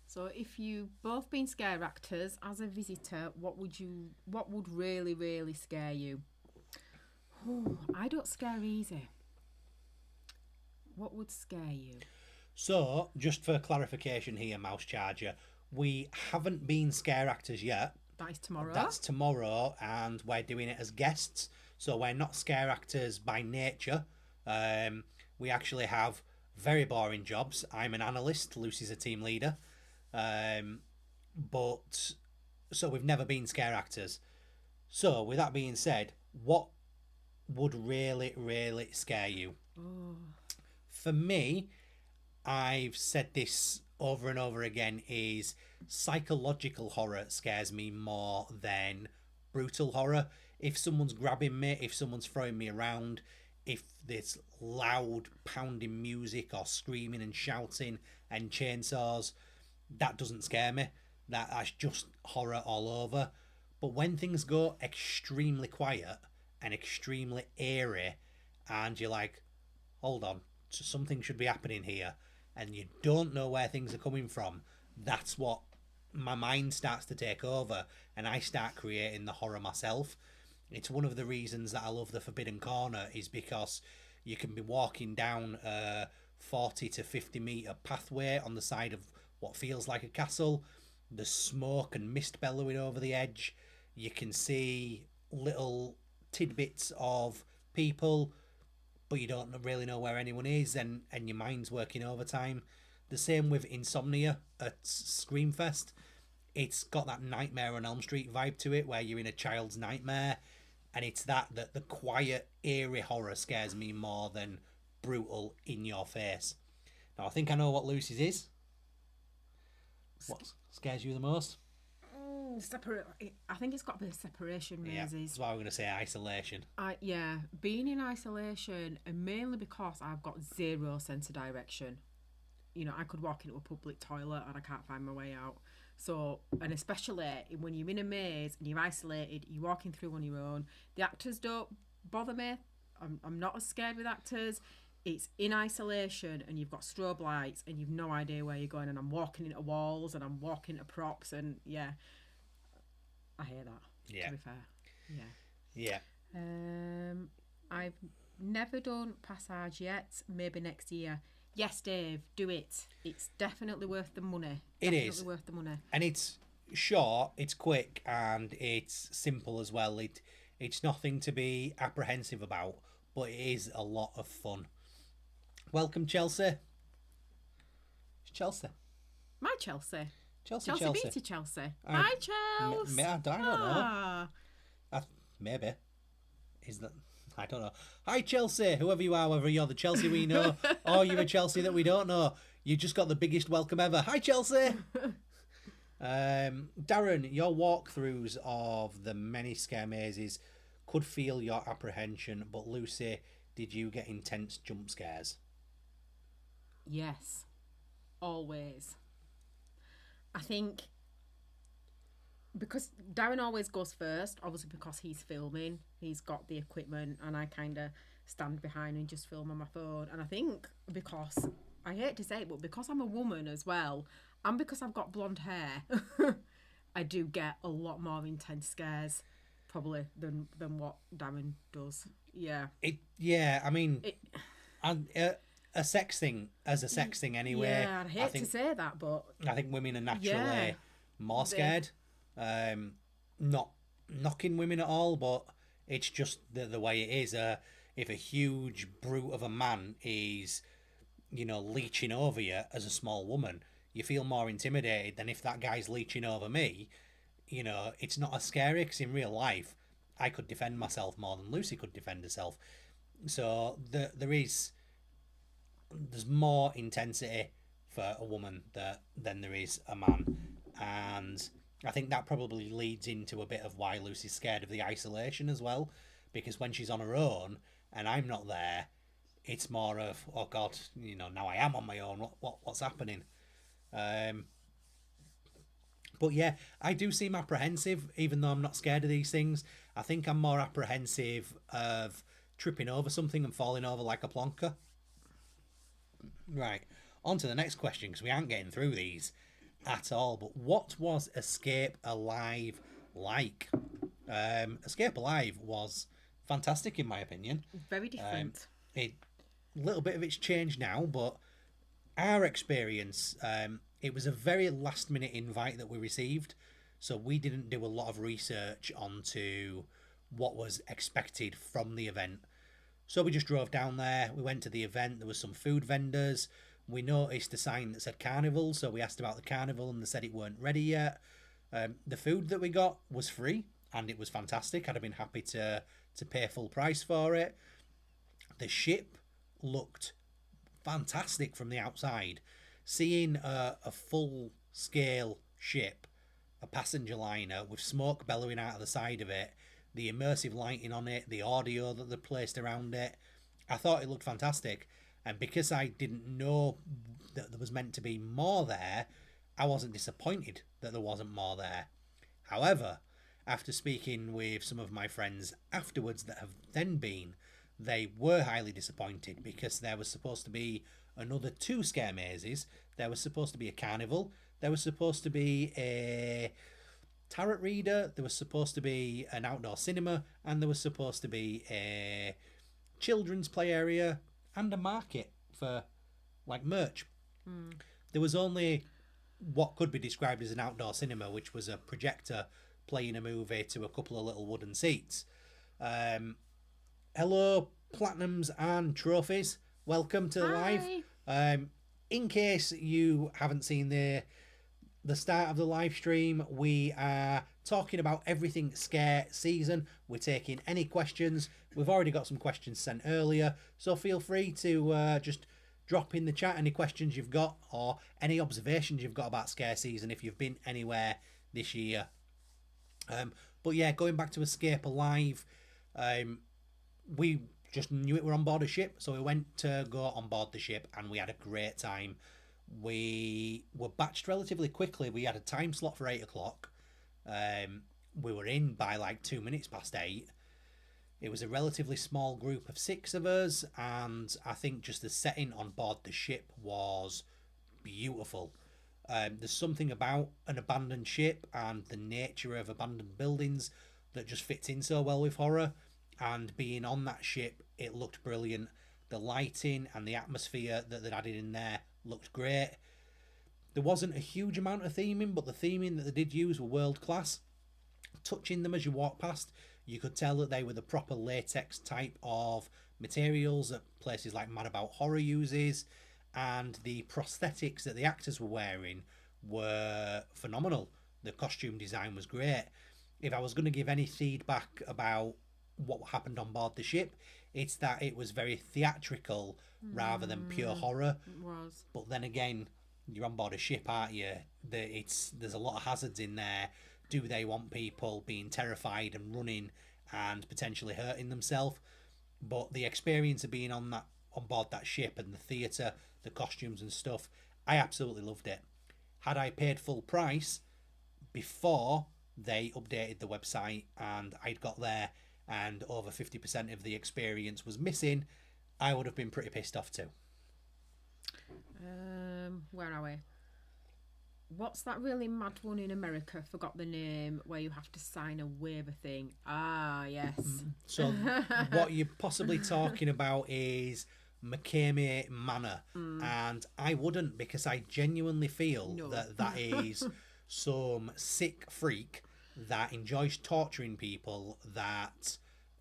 So if you've both been scare actors, as a visitor, what would really, really scare you? Oh, I don't scare easy. What would scare you? So, just for clarification here, Mouse Charger, we haven't been scare actors yet. That is tomorrow. That's tomorrow, and we're doing it as guests. So we're not scare actors by nature. We actually have very boring jobs. I'm an analyst. Lucy's a team leader. But so we've never been scare actors. So with that being said, what would really, really scare you? Oh. For me, I've said this over and over again, is psychological horror scares me more than brutal horror. If someone's grabbing me, if someone's throwing me around, if there's loud pounding music or screaming and shouting and chainsaws, that doesn't scare me. That's just horror all over. But when things go extremely quiet and extremely eerie, and you're like, hold on, something should be happening here, and you don't know where things are coming from, that's what my mind starts to take over, and I start creating the horror myself. It's one of the reasons that I love the Forbidden Corner, is because you can be walking down a 40 to 50 metre pathway on the side of what feels like a castle. There's smoke and mist bellowing over the edge. You can see little tidbits of people, but you don't really know where anyone is, and your mind's working overtime. The same with Insomnia at Screamfest. It's got that Nightmare on Elm Street vibe to it, where you're in a child's nightmare, and it's that the quiet, eerie horror scares me more than brutal, in your face. Now, I think I know what Lucy's is. What scares you the most? I think it's got to be separation mazes. Yeah, that's why I'm going to say isolation. Being in isolation, and mainly because I've got zero sense of direction. you know, I could walk into a public toilet and I can't find my way out. So, and especially when you're in a maze and you're isolated, you're walking through on your own. The actors don't bother me. I'm not as scared with actors. It's in isolation and you've got strobe lights and you've no idea where you're going, and I'm walking into walls and I'm walking into props, and yeah, I hear that. Yeah. To be fair, Yeah. I've never done Passage yet. Maybe next year. Yes, Dave, do it. It's definitely worth the money. It Definitely is. worth the money. And it's short, it's quick, and it's simple as well. It's nothing to be apprehensive about, but it is a lot of fun. Welcome, Chelsea. It's Chelsea. My Chelsea. Chelsea. Beatty Chelsea. Hi, Chelsea. I don't know. Maybe. Is that... I don't know. Hi, Chelsea. Whoever you are, whether you're the Chelsea we know or you're a Chelsea that we don't know, you just got the biggest welcome ever. Hi, Chelsea. Darren, your walkthroughs of the many scare mazes could feel your apprehension, but Lucy, did you get intense jump scares? Yes. Always. I think because Darren always goes first, obviously because he's filming, he's got the equipment, and I kind of stand behind and just film on my phone. And I think because, I hate to say it, but because I'm a woman as well, and because I've got blonde hair, I do get a lot more intense scares probably than what Darren does. Yeah. I mean, a sex thing as a sex thing anyway. Yeah, I hate to say that, but I think women are naturally more scared. Not knocking women at all, but it's just the way it is. If a huge brute of a man is, you know, leeching over you as a small woman, you feel more intimidated than if that guy's leeching over me. You know, it's not as scary because in real life, I could defend myself more than Lucy could defend herself. So there's more intensity for a woman than there is a man, and I think that probably leads into a bit of why Lucy's scared of the isolation as well, because when she's on her own and I'm not there, it's more of, oh God, you know, now I am on my own. What's happening? But yeah, I do seem apprehensive, even though I'm not scared of these things. I think I'm more apprehensive of tripping over something and falling over like a plonker. Right, on to the next question, because we aren't getting through these at all. But what was Escape Alive like? Escape Alive was fantastic in my opinion. Very different. A little bit of it's changed now, but our experience, it was a very last minute invite that we received, so we didn't do a lot of research onto what was expected from the event. So we just drove down there, we went to the event, there was some food vendors, we noticed a sign that said carnival, so we asked about the carnival and they said it weren't ready yet. The food that we got was free and it was fantastic. I'd have been happy to pay full price for it. The ship looked fantastic from the outside. Seeing a full scale ship, a passenger liner with smoke bellowing out of the side of it, the immersive lighting on it, the audio that they placed around it, I thought it looked fantastic. And because I didn't know that there was meant to be more there, I wasn't disappointed that there wasn't more there. However, after speaking with some of my friends afterwards that have then been, they were highly disappointed because there was supposed to be another 2 scare mazes. There was supposed to be a carnival. There was supposed to be a tarot reader. There was supposed to be an outdoor cinema. And there was supposed to be a children's play area and a market for like merch. There was only what could be described as an outdoor cinema, which was a projector playing a movie to a couple of little wooden seats. Hello, Platinums and Trophies. Welcome to the live. In case you haven't seen the start of the live stream, we are talking about everything scare season. We're taking any questions. We've already got some questions sent earlier, so feel free to just drop in the chat any questions you've got or any observations you've got about scare season if you've been anywhere this year. But yeah, going back to Escape Alive, we just knew it were on board a ship, so we went to go on board the ship and we had a great time. We were batched relatively quickly. We had a time slot for 8 o'clock. We were in by like 2 minutes past 8. It was a relatively small group of 6 of us, and I think just the setting on board the ship was beautiful. There's something about an abandoned ship and the nature of abandoned buildings that just fits in so well with horror, and being on that ship, it looked brilliant. The lighting and the atmosphere that they'd added in there looked great. There wasn't a huge amount of theming, but the theming that they did use were world class. Touching them as you walk past, you could tell that they were the proper latex type of materials that places like Mad About Horror uses, and the prosthetics that the actors were wearing were phenomenal. The costume design was great. If I was going to give any feedback about what happened on board the ship, it's that it was very theatrical rather than pure horror. It was. But then again, you're on board a ship, aren't you? There's a lot of hazards in there. Do they want people being terrified and running and potentially hurting themselves? But the experience of being on board that ship and the theatre, the costumes and stuff, I absolutely loved it. Had I paid full price before they updated the website and I'd got there and over 50% of the experience was missing, I would have been pretty pissed off too. Where are we? What's that really mad one in America? Forgot the name, where you have to sign a waiver thing. Ah, yes. So what you're possibly talking about is McCamey Manor, and I wouldn't, because I genuinely feel that is some sick freak that enjoys torturing people, that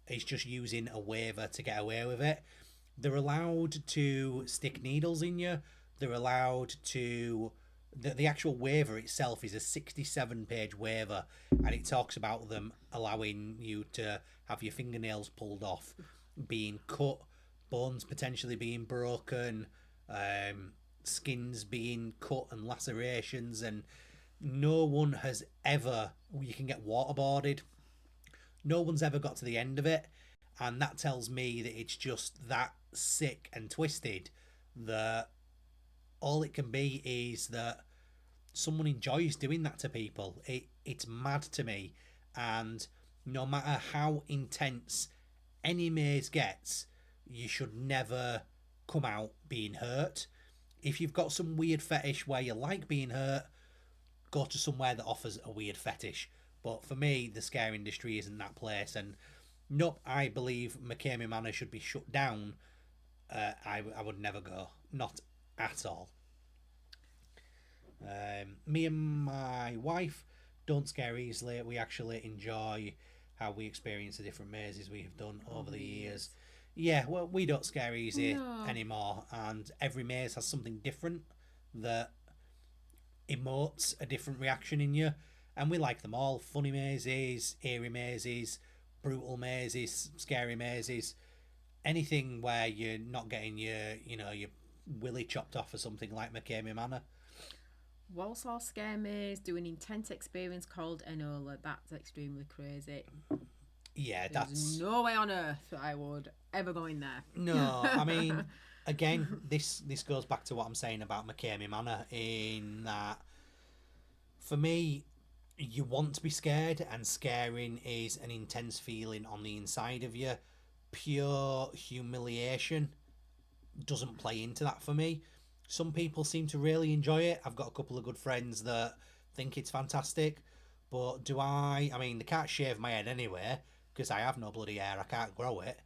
is just using a waiver to get away with it. They're allowed to stick needles in you. They're allowed to... The actual waiver itself is a 67-page waiver, and it talks about them allowing you to have your fingernails pulled off, being cut, bones potentially being broken, skins being cut and lacerations, and no one has ever... You can get waterboarded. No one's ever got to the end of it, and that tells me that it's just that sick and twisted that all it can be is that someone enjoys doing that to people. It's mad to me, and no matter how intense any maze gets, you should never come out being hurt. If you've got some weird fetish where you like being hurt, go to somewhere that offers a weird fetish. But for me, the scare industry isn't that place, and nope, I believe McCamey Manor should be shut down. I would never go, not at all. Me and my wife don't scare easily. We actually enjoy how we experience the different mazes we have done over the years. Yeah, well, we don't scare easy anymore, and every maze has something different that emotes a different reaction in you, and we like them all. Funny mazes, eerie mazes, brutal mazes, scary mazes, anything where you're not getting your willy chopped off or something like McCamey Manor. Walsall Scare Maze, do an intense experience called Enola. That's extremely crazy. Yeah, There's no way on earth that I would ever go in there. No, I mean, again, this goes back to what I'm saying about McCamey Manor, in that, for me, you want to be scared, and scaring is an intense feeling on the inside of you. Pure humiliation doesn't play into that for me. Some people seem to really enjoy it. I've got a couple of good friends that think it's fantastic. But do I? I mean, they can't shave my head anyway, because I have no bloody hair. I can't grow it.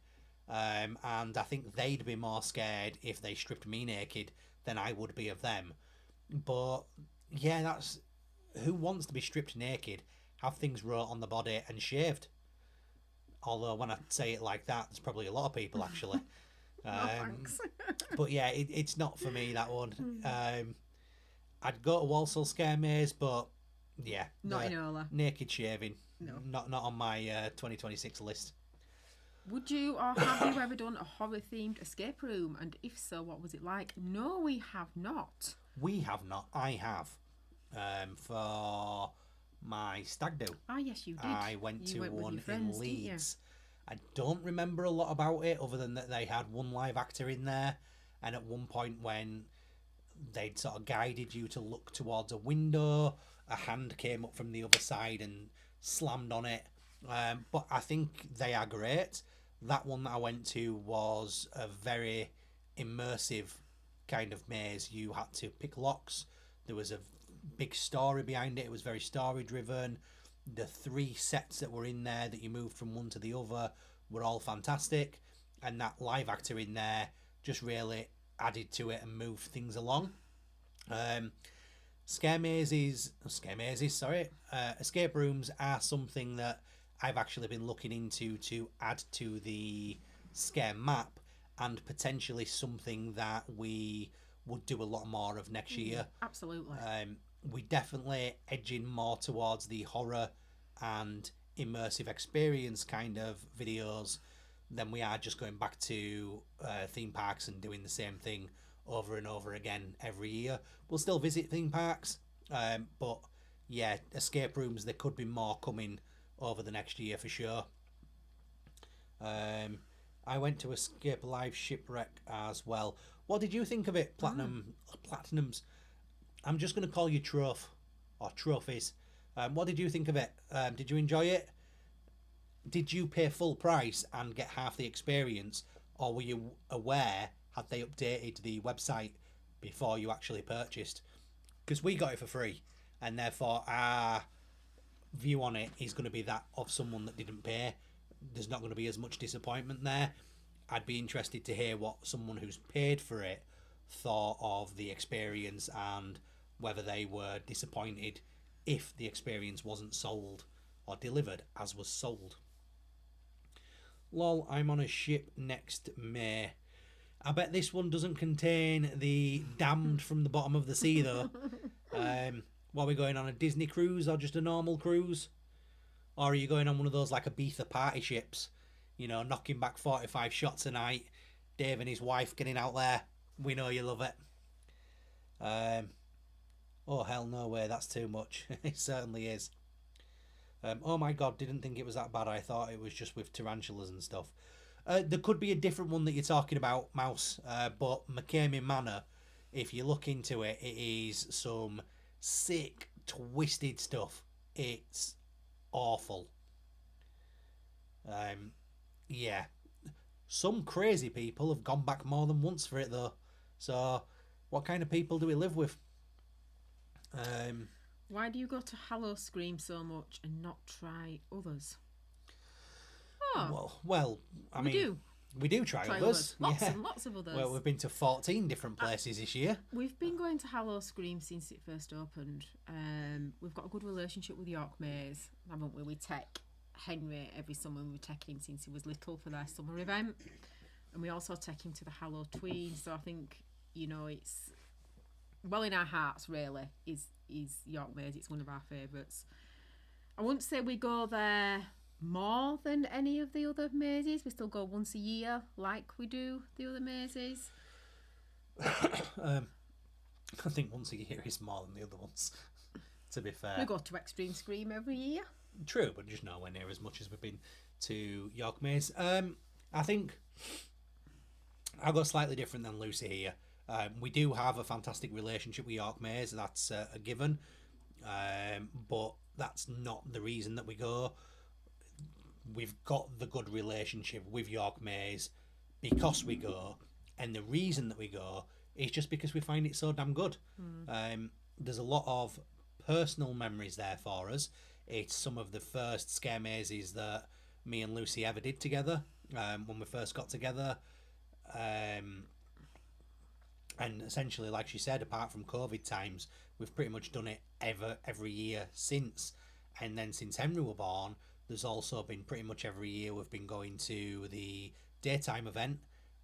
And I think they'd be more scared if they stripped me naked than I would be of them. But yeah, that's... Who wants to be stripped naked, have things wrote on the body and shaved? Although when I say it like that, there's probably a lot of people actually. Thanks. But yeah, it's not for me, that one. I'd go to Walsall Scare Maze, but yeah, Not in Ola. naked shaving. No. Not on my 2026 list. Would you or have you ever done a horror themed escape room? And if so, what was it like? No, we have not. We have not. I have. For my stag do. Ah, yes, you did. I went to with your one friends, in didn't you? Leeds. I don't remember a lot about it, other than that they had one live actor in there, and at one point when they'd sort of guided you to look towards a window. A hand came up from the other side and slammed on it. But I think they are great. That one that I went to was a very immersive kind of maze. You had to pick locks. There was a big story behind it. It was very story driven. The 3 sets that were in there that you moved from one to the other were all fantastic. And that live actor in there just really added to it and moved things along. Escape rooms are something that I've actually been looking into to add to the scare map, and potentially something that we would do a lot more of next year. Absolutely. We definitely edging more towards the horror and immersive experience kind of videos than we are just going back to theme parks and doing the same thing over and over again every year. We'll still visit theme parks, but yeah, escape rooms, there could be more coming over the next year for sure. I went to Escape Alive Shipwreck as well. What did you think of it, Platinums? I'm just going to call you Trophies. What did you think of it? Did you enjoy it? Did you pay full price and get half the experience, or were you aware, had they updated the website before you actually purchased? Because we got it for free, and therefore our view on it is going to be that of someone that didn't pay. There's not going to be as much disappointment there. I'd be interested to hear what someone who's paid for it thought of the experience and whether they were disappointed if the experience wasn't sold or delivered as was sold. Lol, I'm on a ship next May. I bet this one doesn't contain the damned from the bottom of the sea though. What are we going on, a Disney cruise or just a normal cruise? Or are you going on one of those like Ibiza party ships? You know, knocking back 45 shots a night. Dave and his wife getting out there. We know you love it. Oh, hell no way. That's too much. It certainly is. Oh my God, didn't think it was that bad. I thought it was just with tarantulas and stuff. There could be a different one that you're talking about, Mouse. But McCamey Manor, if you look into it, it is some sick, twisted stuff. It's awful. Yeah. Some crazy people have gone back more than once for it though. So what kind of people do we live with? Why do you go to Hallow Scream so much and not try others? Oh, Well, I mean, we do try others. Lots and lots of others. Well, we've been to 14 different places this year. We've been going to Hallow Scream since it first opened. We've got a good relationship with York Maze, haven't we? We take Henry every summer. We take him since he was little for their summer event, and we also take him to the Hallow Tween. So I think, you know, it's well in our hearts. Really, is York Maze. It's one of our favourites. I wouldn't say we go there more than any of the other mazes. We still go once a year, like we do the other mazes. I think once a year is more than the other ones. To be fair, We go to Extreme Scream every year. true, but just nowhere near as much as we've been to York Maze. I think I'll go slightly different than Lucy here. We do have a fantastic relationship with York Maze. That's a given, but that's not the reason that we go. We've got the good relationship with York Maze because we go, and the reason that we go is just because we find it so damn good. There's a lot of personal memories there for us. It's some of the first scare mazes that me and Lucy ever did together when we first got together. And essentially, like she said, apart from COVID times, we've pretty much done it every year since. And then since Henry were born, there's also been pretty much every year we've been going to the daytime event.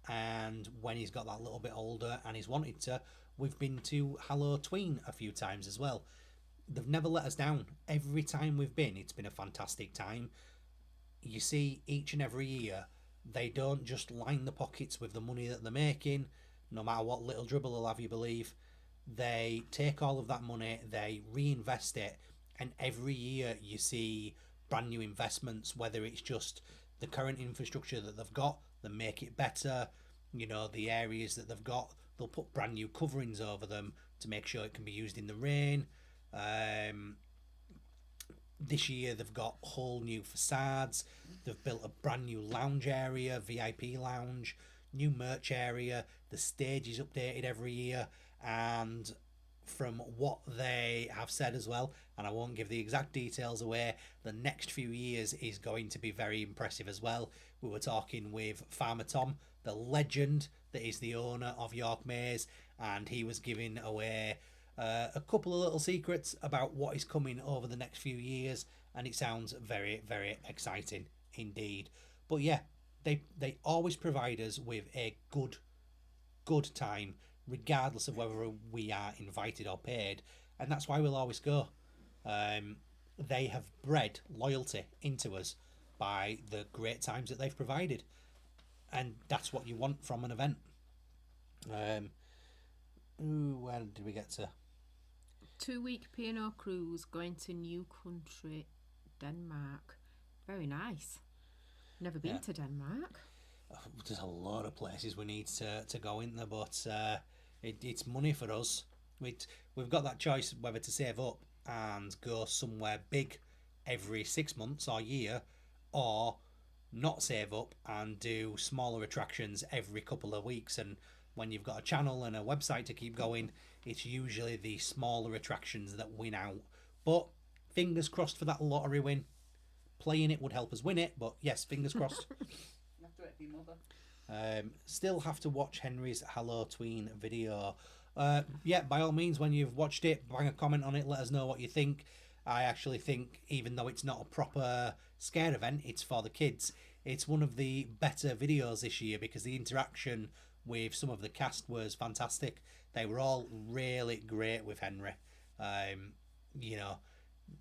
And when he's got that little bit older and he's wanted to, we've been to Hallow Tween a few times as well. They've never let us down. Every time we've been, it's been a fantastic time. You see, each and every year, they don't just line the pockets with the money that they're making, no matter what little dribble they'll have you believe. They take all of that money, they reinvest it, and every year you see brand new investments, whether it's just the current infrastructure that they've got, they make it better, you know, the areas that they've got, They'll put brand new coverings over them to make sure it can be used in the rain. This year they've got whole new facades. They've built a brand new lounge area, VIP lounge, new merch area. The stage is updated every year, and from what they have said as well, and I won't give the exact details away, the next few years is going to be very impressive as well. We were talking with Farmer Tom, the legend that is the owner of York Maze, and he was giving away a couple of little secrets about what is coming over the next few years, and it sounds very, very exciting indeed. But yeah, they always provide us with a good time, regardless of whether we are invited or paid, and that's why we'll always go. They have bred loyalty into us by the great times that they've provided, and that's what you want from an event. Where did we get to? 2-week P&O cruise going to new country, Denmark. Very nice. Never been to Denmark. There's a lot of places we need to go in there, but it's money for us. We've got that choice whether to save up and go somewhere big every 6 months or year, or not save up and do smaller attractions every couple of weeks. And when you've got a channel and a website to keep going, it's usually the smaller attractions that win out. But fingers crossed for that lottery win. Playing it would help us win it, but yes, fingers crossed. Still have to watch Henry's Halloween video. Yeah, by all means, when you've watched it, bang a comment on it, let us know what you think. I actually think, even though it's not a proper scare event, it's for the kids, it's one of the better videos this year because the interaction with some of the cast was fantastic. They were all really great with Henry. You know,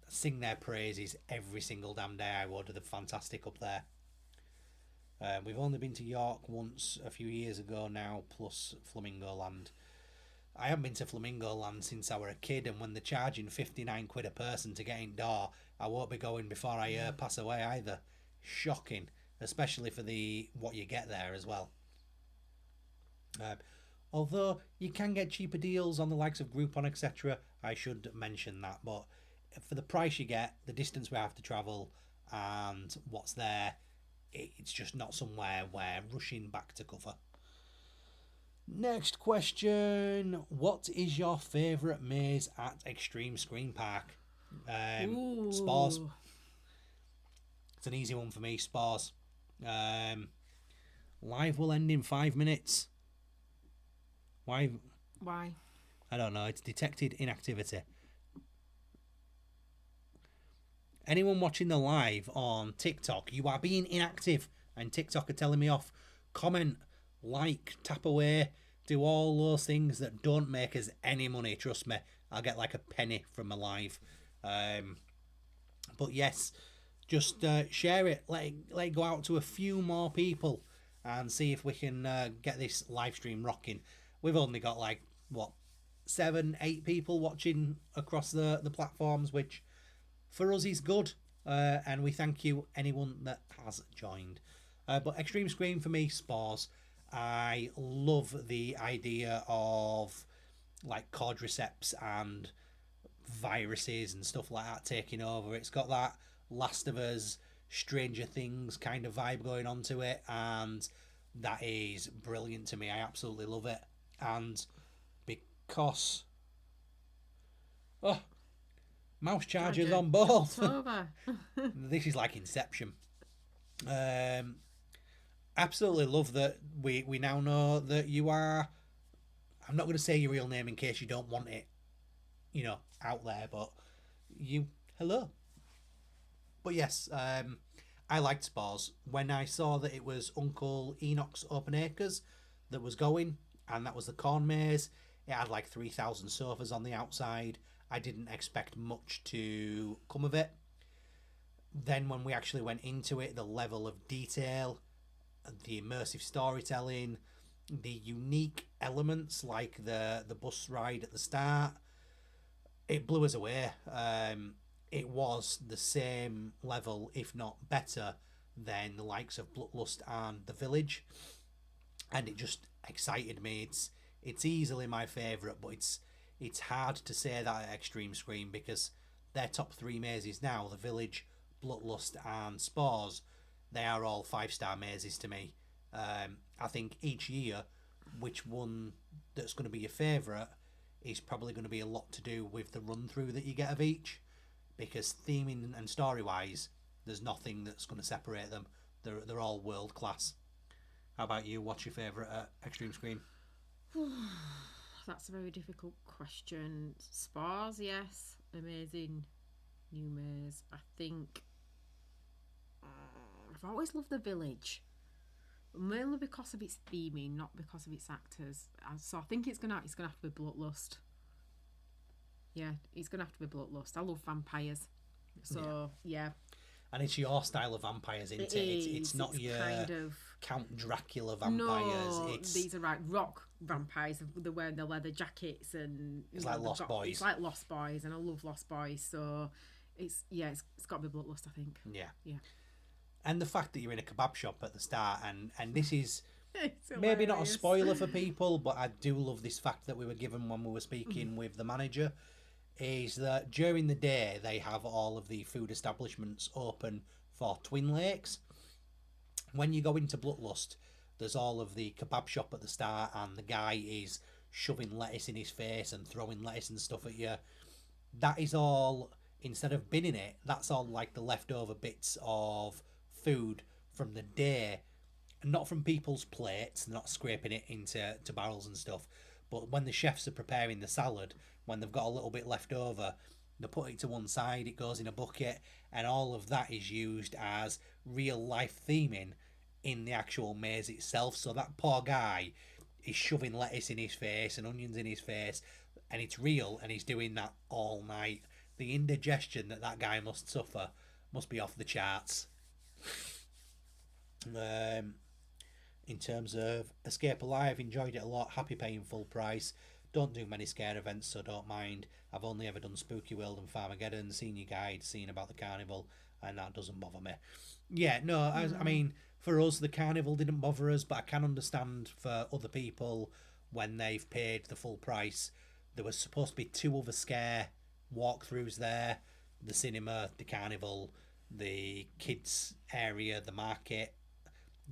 sing their praises every single damn day I would. They're fantastic up there. We've only been to York once a few years ago now, plus Flamingo Land. I haven't been to Flamingo Land since I were a kid, and when they're charging 59 quid a person to get indoor, I won't be going before I pass away either. Shocking, especially for what you get there as well. Although you can get cheaper deals on the likes of Groupon, etc. I should mention that, but for the price you get, the distance we have to travel, and what's there, it's just not somewhere we're rushing back to cover. Next question. What is your favourite maze at Extreme Screen Park? Spores. It's an easy one for me, Spores. Live will end in 5 minutes. Why? I don't know. It's detected inactivity. Anyone watching the live on TikTok, you are being inactive, and TikTok are telling me off. Comment, like, tap away, do all those things that don't make us any money. Trust me, I'll get like a penny from my live. But yes, just share it. Let it go out to a few more people and see if we can get this live stream rocking. We've only got like, 7-8 people watching across the platforms, which for us is good. And we thank you, anyone that has joined. But Extreme Screen for me, Spores. I love the idea of like cordyceps and viruses and stuff like that taking over. It's got that Last of Us, Stranger Things kind of vibe going on to it, and that is brilliant to me. I absolutely love it. And because mouse chargers on both. This is like Inception. Absolutely love that we now know that you are, I'm not going to say your real name in case you don't want it, out there, but hello. But yes, I liked Spores. When I saw that it was Uncle Enoch's Open Acres that was going, and that was the corn maze, it had like 3,000 sofas on the outside. I didn't expect much to come of it. Then when we actually went into it, the level of detail, the immersive storytelling, the unique elements like the bus ride at the start, it blew us away. It was the same level, if not better, than the likes of Bloodlust and The Village, and it just excited me. It's easily my favourite, but it's hard to say that at Extreme Screen because their top 3 mazes now, the Village, Bloodlust and Spores, they are all 5-star mazes to me. I think each year, which one that's going to be your favourite is probably going to be a lot to do with the run-through that you get of each, because theming and story-wise, there's nothing that's going to separate them. They're all world-class. How about you? What's your favourite at Extreme Scream? That's a very difficult question. Spars, yes. Amazing new maze. I think I've always loved the Village, mainly because of its theming, not because of its actors. So I think it's gonna have to be Bloodlust. Yeah, it's gonna have to be Bloodlust. I love vampires, so yeah. And it's your style of vampires, isn't it? It's not your kind of Count Dracula vampires. No, it's these are like rock vampires. They're wearing the leather jackets and it's like Lost Boys. It's like Lost Boys, and I love Lost Boys. So it's got to be Bloodlust, I think. Yeah. Yeah. And the fact that you're in a kebab shop at the start, and this is It's maybe not a hilarious. spoiler for people, but I do love this fact that we were given when we were speaking with the manager, is that during the day they have all of the food establishments open for Twin Lakes. When you go into Bloodlust, there's all of the kebab shop at the start, and the guy is shoving lettuce in his face and throwing lettuce and stuff at you. That is all, instead of binning it, that's all like the leftover bits of food from the day, not from people's plates, not scraping it into barrels and stuff, but when the chefs are preparing the salad, when they've got a little bit left over, they put it to one side, it goes in a bucket, and all of that is used as real life theming in the actual maze itself. So that poor guy is shoving lettuce in his face and onions in his face, and it's real, and he's doing that all night. The indigestion that guy must suffer must be off the charts. In terms of Escape Alive, enjoyed it a lot, happy paying full price. Don't do many scare events, so don't mind. I've only ever done Spooky World and Farmageddon, seen your guide, seen about the carnival, and that doesn't bother me. Yeah, no, I mean, for us, the carnival didn't bother us, but I can understand for other people when they've paid the full price. There was supposed to be 2 other scare walkthroughs there: the cinema, the carnival, the kids area, the market.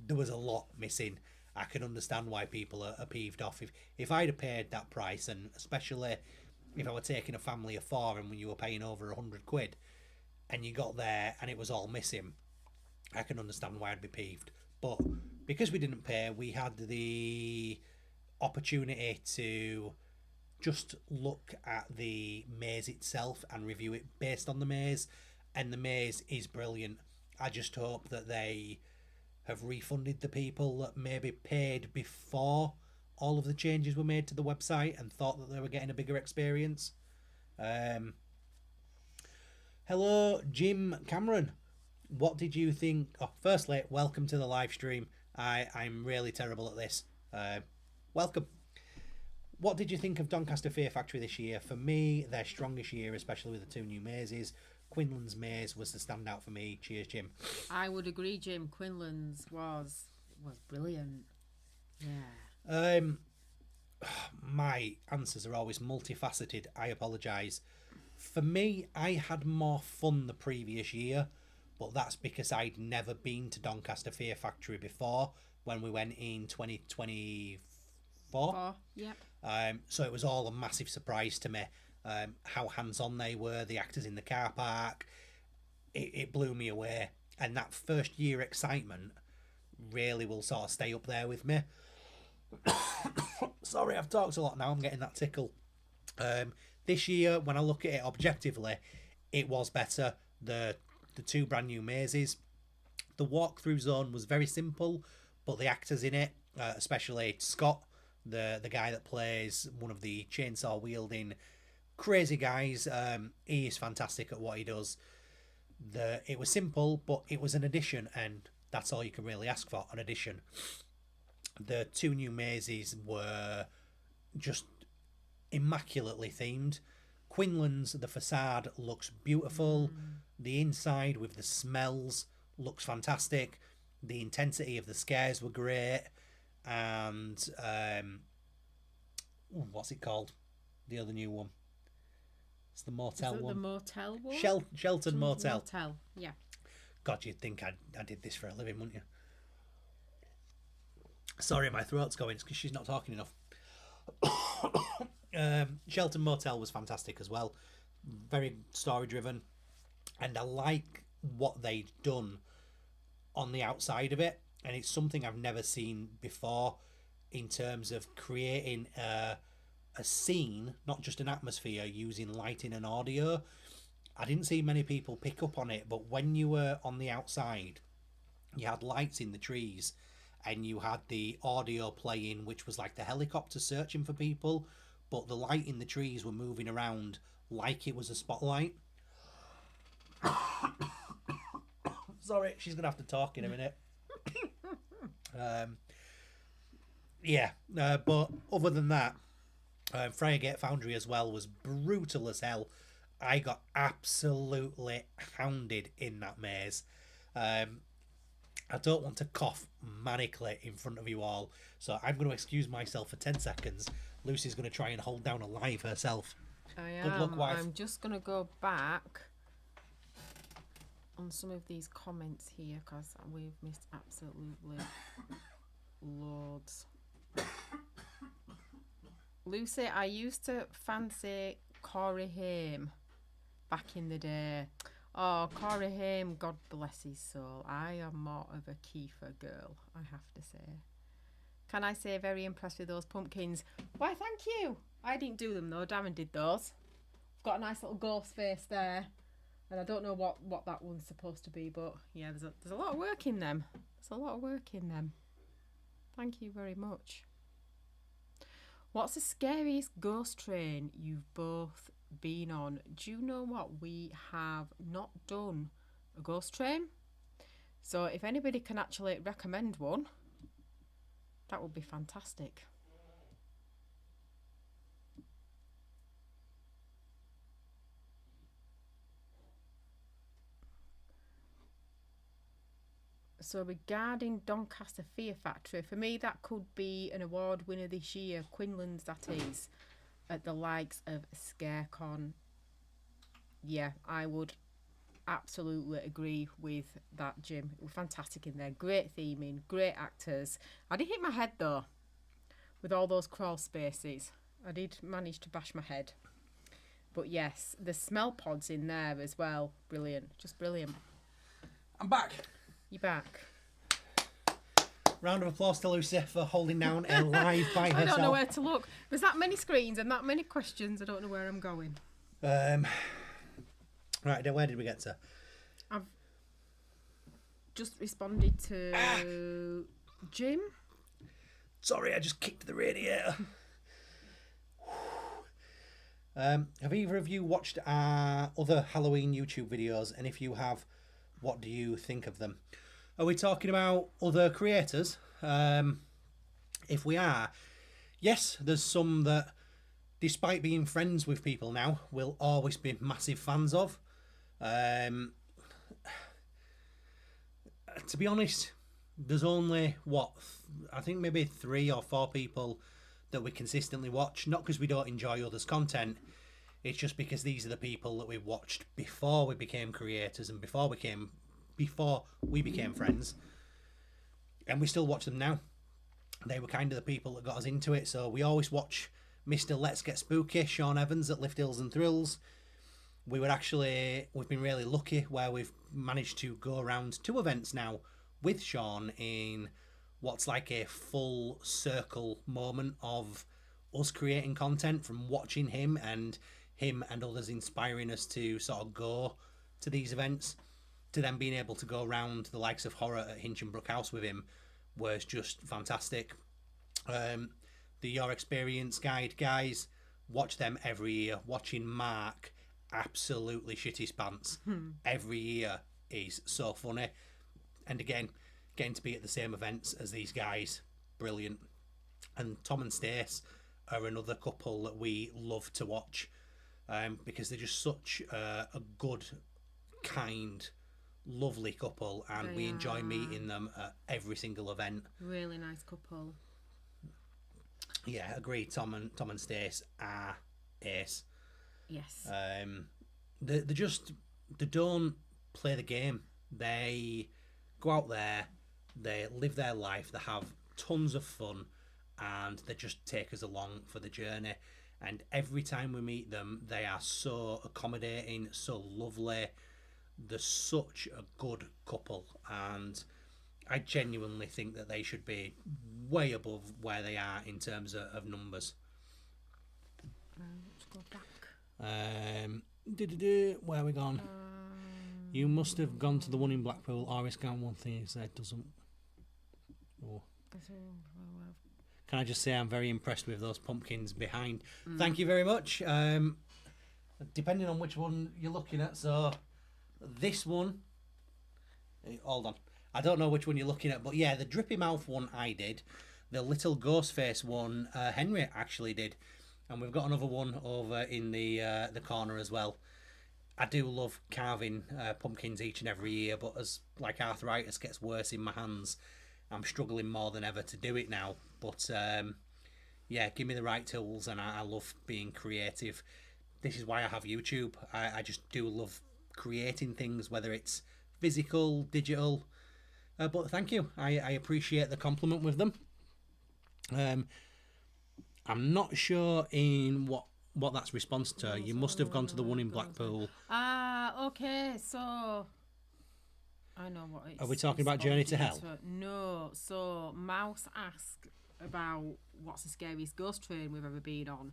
There was a lot missing. I can understand why people are peeved off. If I'd have paid that price, and especially if I were taking a family of 4 and when you were paying over £100 and you got there and it was all missing, I can understand why I'd be peeved. But because we didn't pay, we had the opportunity to just look at the maze itself and review it based on the maze, and the maze is brilliant. I just hope that they have refunded the people that maybe paid before all of the changes were made to the website and thought that they were getting a bigger experience. Hello, Jim Cameron. What did you think? Oh, firstly, welcome to the live stream. I'm really terrible at this. Welcome. What did you think of Doncaster Fear Factory this year? For me, their strongest year, especially with the 2 new mazes. Quinlan's maze was the standout for me. Cheers, Jim. I would agree, Jim. Quinlan's was brilliant. Yeah. My answers are always multifaceted. I apologise. For me, I had more fun the previous year, but that's because I'd never been to Doncaster Fear Factory before when we went in 2024. Yep. So it was all a massive surprise to me. How hands-on they were, the actors in the car park, it blew me away, and that first year excitement really will sort of stay up there with me. Sorry, I've talked a lot now, I'm getting that tickle. This year, when I look at it objectively, it was better. The 2 brand new mazes, the walkthrough zone was very simple, but the actors in it, especially Scott, the guy that plays one of the chainsaw wielding crazy guys, he is fantastic at what he does. It was simple, but it was an addition, and that's all you can really ask for, an addition. The 2 new mazes were just immaculately themed. Quinlan's, the facade looks beautiful. The inside with the smells looks fantastic. The intensity of the scares were great, and what's it called? The other new one. It's the motel Is it one. the motel one? Shelton Motel. Motel, yeah. God, you'd think I did this for a living, wouldn't you? Sorry, my throat's going. It's because she's not talking enough. Shelton Motel was fantastic as well. Very story driven. And I like what they'd done on the outside of it. And it's something I've never seen before in terms of creating a scene, not just an atmosphere, using lighting and audio. I didn't see many people pick up on it, but when you were on the outside, you had lights in the trees and you had the audio playing, which was like the helicopter searching for people, but the light in the trees were moving around like it was a spotlight. Sorry, she's going to have to talk in a minute. But other than that, Friargate Foundry as well was brutal as hell. I got absolutely hounded in that maze. I don't want to cough manically in front of you all, so I'm going to excuse myself for 10 seconds. Lucy's going to try and hold down a live herself. I Good am. luck, wife. I'm just going to go back on some of these comments here because we've missed absolutely loads. Lucy, I used to fancy Corey Haim back in the day. Oh, Corey Haim, God bless his soul. I am more of a Kiefer girl, I have to say. Can I say very impressed with those pumpkins? Why, thank you. I didn't do them though. Darren did those. Got a nice little ghost face there. And I don't know what that one's supposed to be, but yeah, there's a lot of work in them. There's a lot of work in them. Thank you very much. What's the scariest ghost train you've both been on? Do you know what? We have not done a ghost train. So if anybody can actually recommend one, that would be fantastic. So regarding Doncaster Fear Factory, for me that could be an award winner this year. Quinlan's, that is, at the likes of Scarecon. Yeah, I would absolutely agree with that, Jim. It was fantastic in there. Great theming, great actors. I did hit my head though, with all those crawl spaces. I did manage to bash my head. But yes, the smell pods in there as well. Brilliant, just brilliant. I'm back. You're back. Round of applause to Lucy for holding down a live by herself. I don't know where to look. There's that many screens and that many questions. I don't know where I'm going. Right, then where did we get to? I've just responded to Jim. Sorry, I just kicked the radiator. Have either of you watched our other Halloween YouTube videos? And if you have, what do you think of them? Are we talking about other creators? If we are, yes, there's some that, despite being friends with people now, will always be massive fans of. To be honest, there's only, I think maybe 3 or 4 people that we consistently watch. Not because we don't enjoy others' content. It's just because these are the people that we watched before we became creators and before we became friends, and we still watch them now. They were kind of the people that got us into it. So we always watch Mr. Let's Get Spooky, Sean Evans at Lift Hills and Thrills. We've been really lucky where we've managed to go around 2 events now with Sean in what's like a full circle moment of us creating content, from watching him and others inspiring us to sort of go to these events, to then being able to go around the likes of Horror at Hinchinbrook House with him was just fantastic. The Your Experience Guide guys, watch them every year. Watching Mark absolutely shit his pants every year is so funny. And again, getting to be at the same events as these guys, brilliant. And Tom and Stace are another couple that we love to watch, because they're just such a good, kind, lovely couple, and we enjoy meeting them at every single event. Really nice couple. Yeah, agree. Tom and Stace are ace. Yes. They don't play the game. They go out there, they live their life, they have tons of fun, and they just take us along for the journey. And every time we meet them, they are so accommodating, so lovely. They're such a good couple, and I genuinely think that they should be way above where they are in terms of numbers. Let's go back. Where are we gone? You must have gone to the one in Blackpool. Iris Count one thing he said doesn't. Oh. Can I just say I'm very impressed with those pumpkins behind. Thank you very much. Depending on which one you're looking at, so this one. Hold on. I don't know which one you're looking at, but yeah, the drippy mouth one I did. The little ghost face one Henry actually did, and we've got another one over in the corner as well. I do love carving pumpkins each and every year, but as like arthritis gets worse in my hands, I'm struggling more than ever to do it now. But yeah, give me the right tools, and I love being creative. This is why I have YouTube. I just do love creating things, whether it's physical, digital. But thank you. I appreciate the compliment with them. I'm not sure in what that's response to. You must have gone to the one in Blackpool. Okay, so I know what it's. Are we talking about Journey to Hell? No, so Mouse asked about what's the scariest ghost train we've ever been on.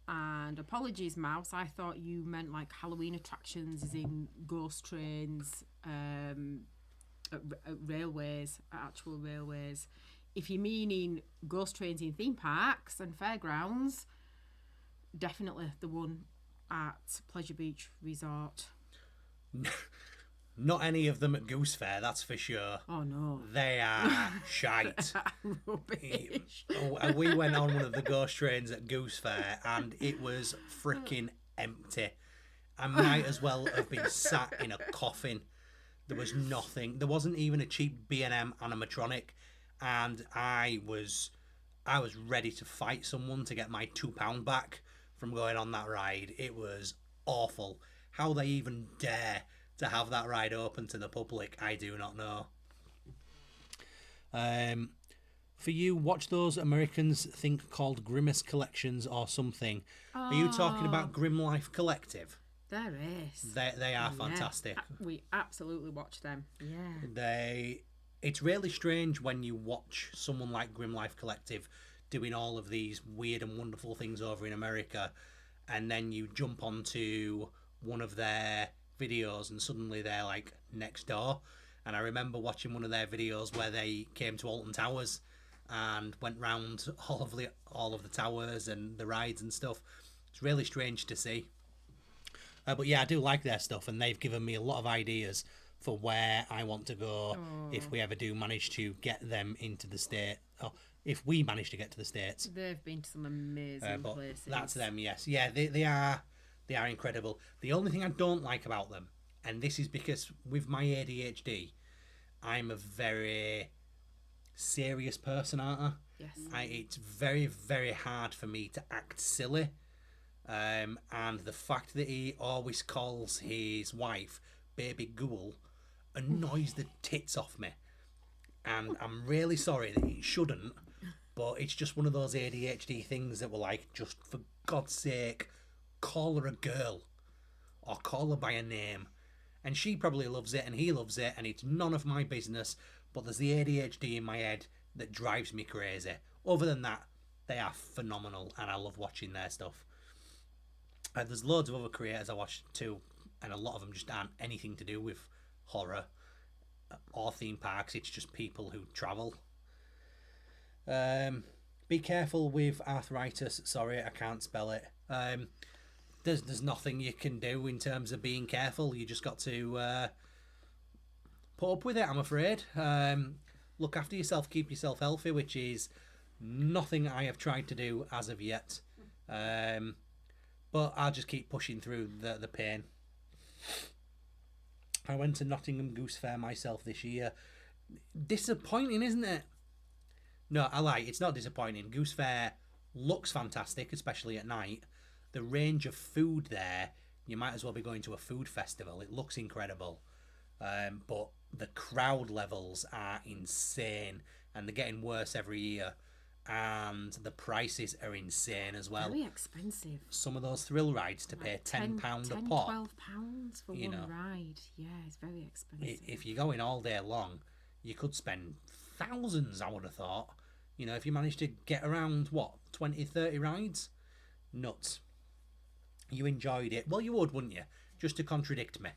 And apologies, Mouse, I thought you meant like Halloween attractions as in ghost trains at railways, at actual railways. If you're meaning ghost trains in theme parks and fairgrounds, definitely the one at Pleasure Beach Resort. Not any of them at Goose Fair, that's for sure. Oh no. They are shite. Rubbish. We went on one of the ghost trains at Goose Fair and it was freaking empty. I might as well have been sat in a coffin. There was nothing. There wasn't even a cheap B&M animatronic, and I was ready to fight someone to get my £2 back from going on that ride. It was awful. How they even dare to have that ride open to the public, I do not know. For you, watch those Americans think called Grimace Collections or something. Are you talking about Grim Life Collective? There is. They are fantastic. We absolutely watch them. Yeah. It's really strange when you watch someone like Grim Life Collective doing all of these weird and wonderful things over in America, and then you jump onto one of their videos and suddenly they're like next door. And I remember watching one of their videos where they came to Alton Towers and went round all of the towers and the rides and stuff. It's really strange to see. But yeah, I do like their stuff, and they've given me a lot of ideas for where I want to go if we ever do manage to get them into the state, or if we manage to get to the States. They've been to some amazing places. That's them, yes. Yeah, they are incredible. The only thing I don't like about them, and this is because with my ADHD, I'm a very serious person, aren't I? Yes. It's very, very hard for me to act silly. And the fact that he always calls his wife Baby Ghoul annoys the tits off me. And I'm really sorry that it shouldn't, but it's just one of those ADHD things that were like, just for God's sake, call her a girl or call her by a name. And she probably loves it and he loves it and it's none of my business, but there's the ADHD in my head that drives me crazy. Other than that, they are phenomenal and I love watching their stuff. There's loads of other creators I watch too, and a lot of them just aren't anything to do with horror or theme parks. It's just people who travel. Be careful with arthritis. Sorry, I can't spell it. There's nothing you can do in terms of being careful. You just got to put up with it, I'm afraid. Look after yourself, keep yourself healthy, which is nothing I have tried to do as of yet. But I'll just keep pushing through the pain. I went to Nottingham Goose Fair myself this year. Disappointing, isn't it? No, I like it's not disappointing. Goose Fair looks fantastic, especially at night. The range of food there, you might as well be going to a food festival. It looks incredible. But the crowd levels are insane and they're getting worse every year. And the prices are insane as well. Very expensive. Some of those thrill rides to pay £10 a pop. £12 for one ride. Yeah, it's very expensive. If you're going all day long, you could spend thousands, I would have thought. You know, if you manage to get around, 20, 30 rides? Nuts. You enjoyed it. Well, you would, wouldn't you? Just to contradict me.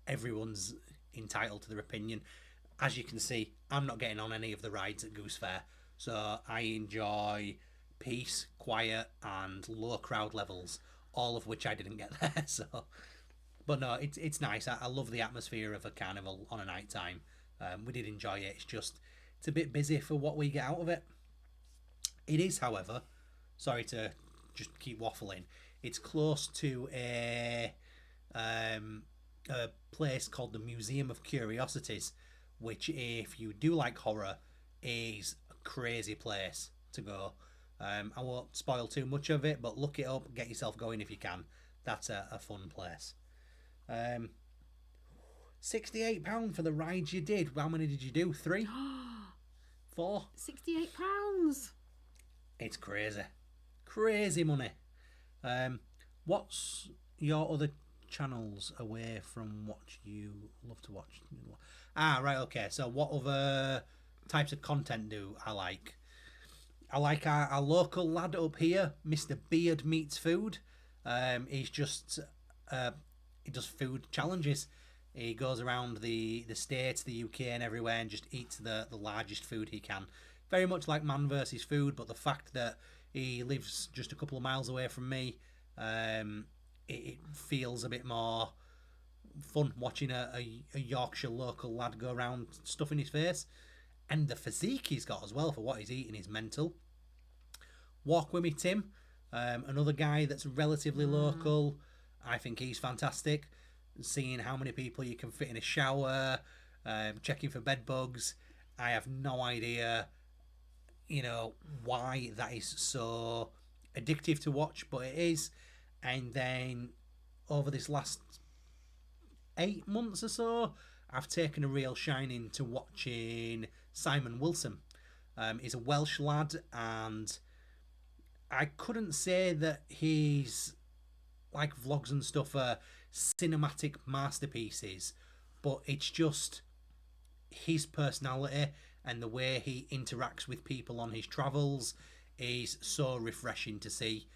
Everyone's entitled to their opinion. As you can see, I'm not getting on any of the rides at Goose Fair. So I enjoy peace, quiet, and low crowd levels, all of which I didn't get there. But no, it's nice. I love the atmosphere of a carnival on a night time. We did enjoy it. It's a bit busy for what we get out of it. It is, however, sorry to just keep waffling. It's close to a place called the Museum of Curiosities, which, if you do like horror, is a crazy place to go. I won't spoil too much of it, but look it up, get yourself going if you can. That's a fun place. £68 for the rides you did. How many did you do? 3? 4? £68. It's crazy money. What's your other channels away from what you love to watch? Right, okay. So what other types of content do I like? I like our local lad up here, Mr. Beard Meets Food. He's just he does food challenges. He goes around the States, the UK and everywhere and just eats the largest food he can. Very much like Man vs Food, but the fact that he lives just a couple of miles away from me, it feels a bit more fun watching a Yorkshire local lad go around stuffing his face. And the physique he's got as well for what he's eating is mental. Walk With Me Tim, another guy that's relatively local. I think he's fantastic. Seeing how many people you can fit in a shower, checking for bed bugs. I have no idea, why that is so addictive to watch, but it is. And then over this last 8 months or so, I've taken a real shine into watching Simon Wilson. He's a Welsh lad, and I couldn't say that his vlogs and stuff are cinematic masterpieces, but it's just his personality and the way he interacts with people on his travels is so refreshing to see.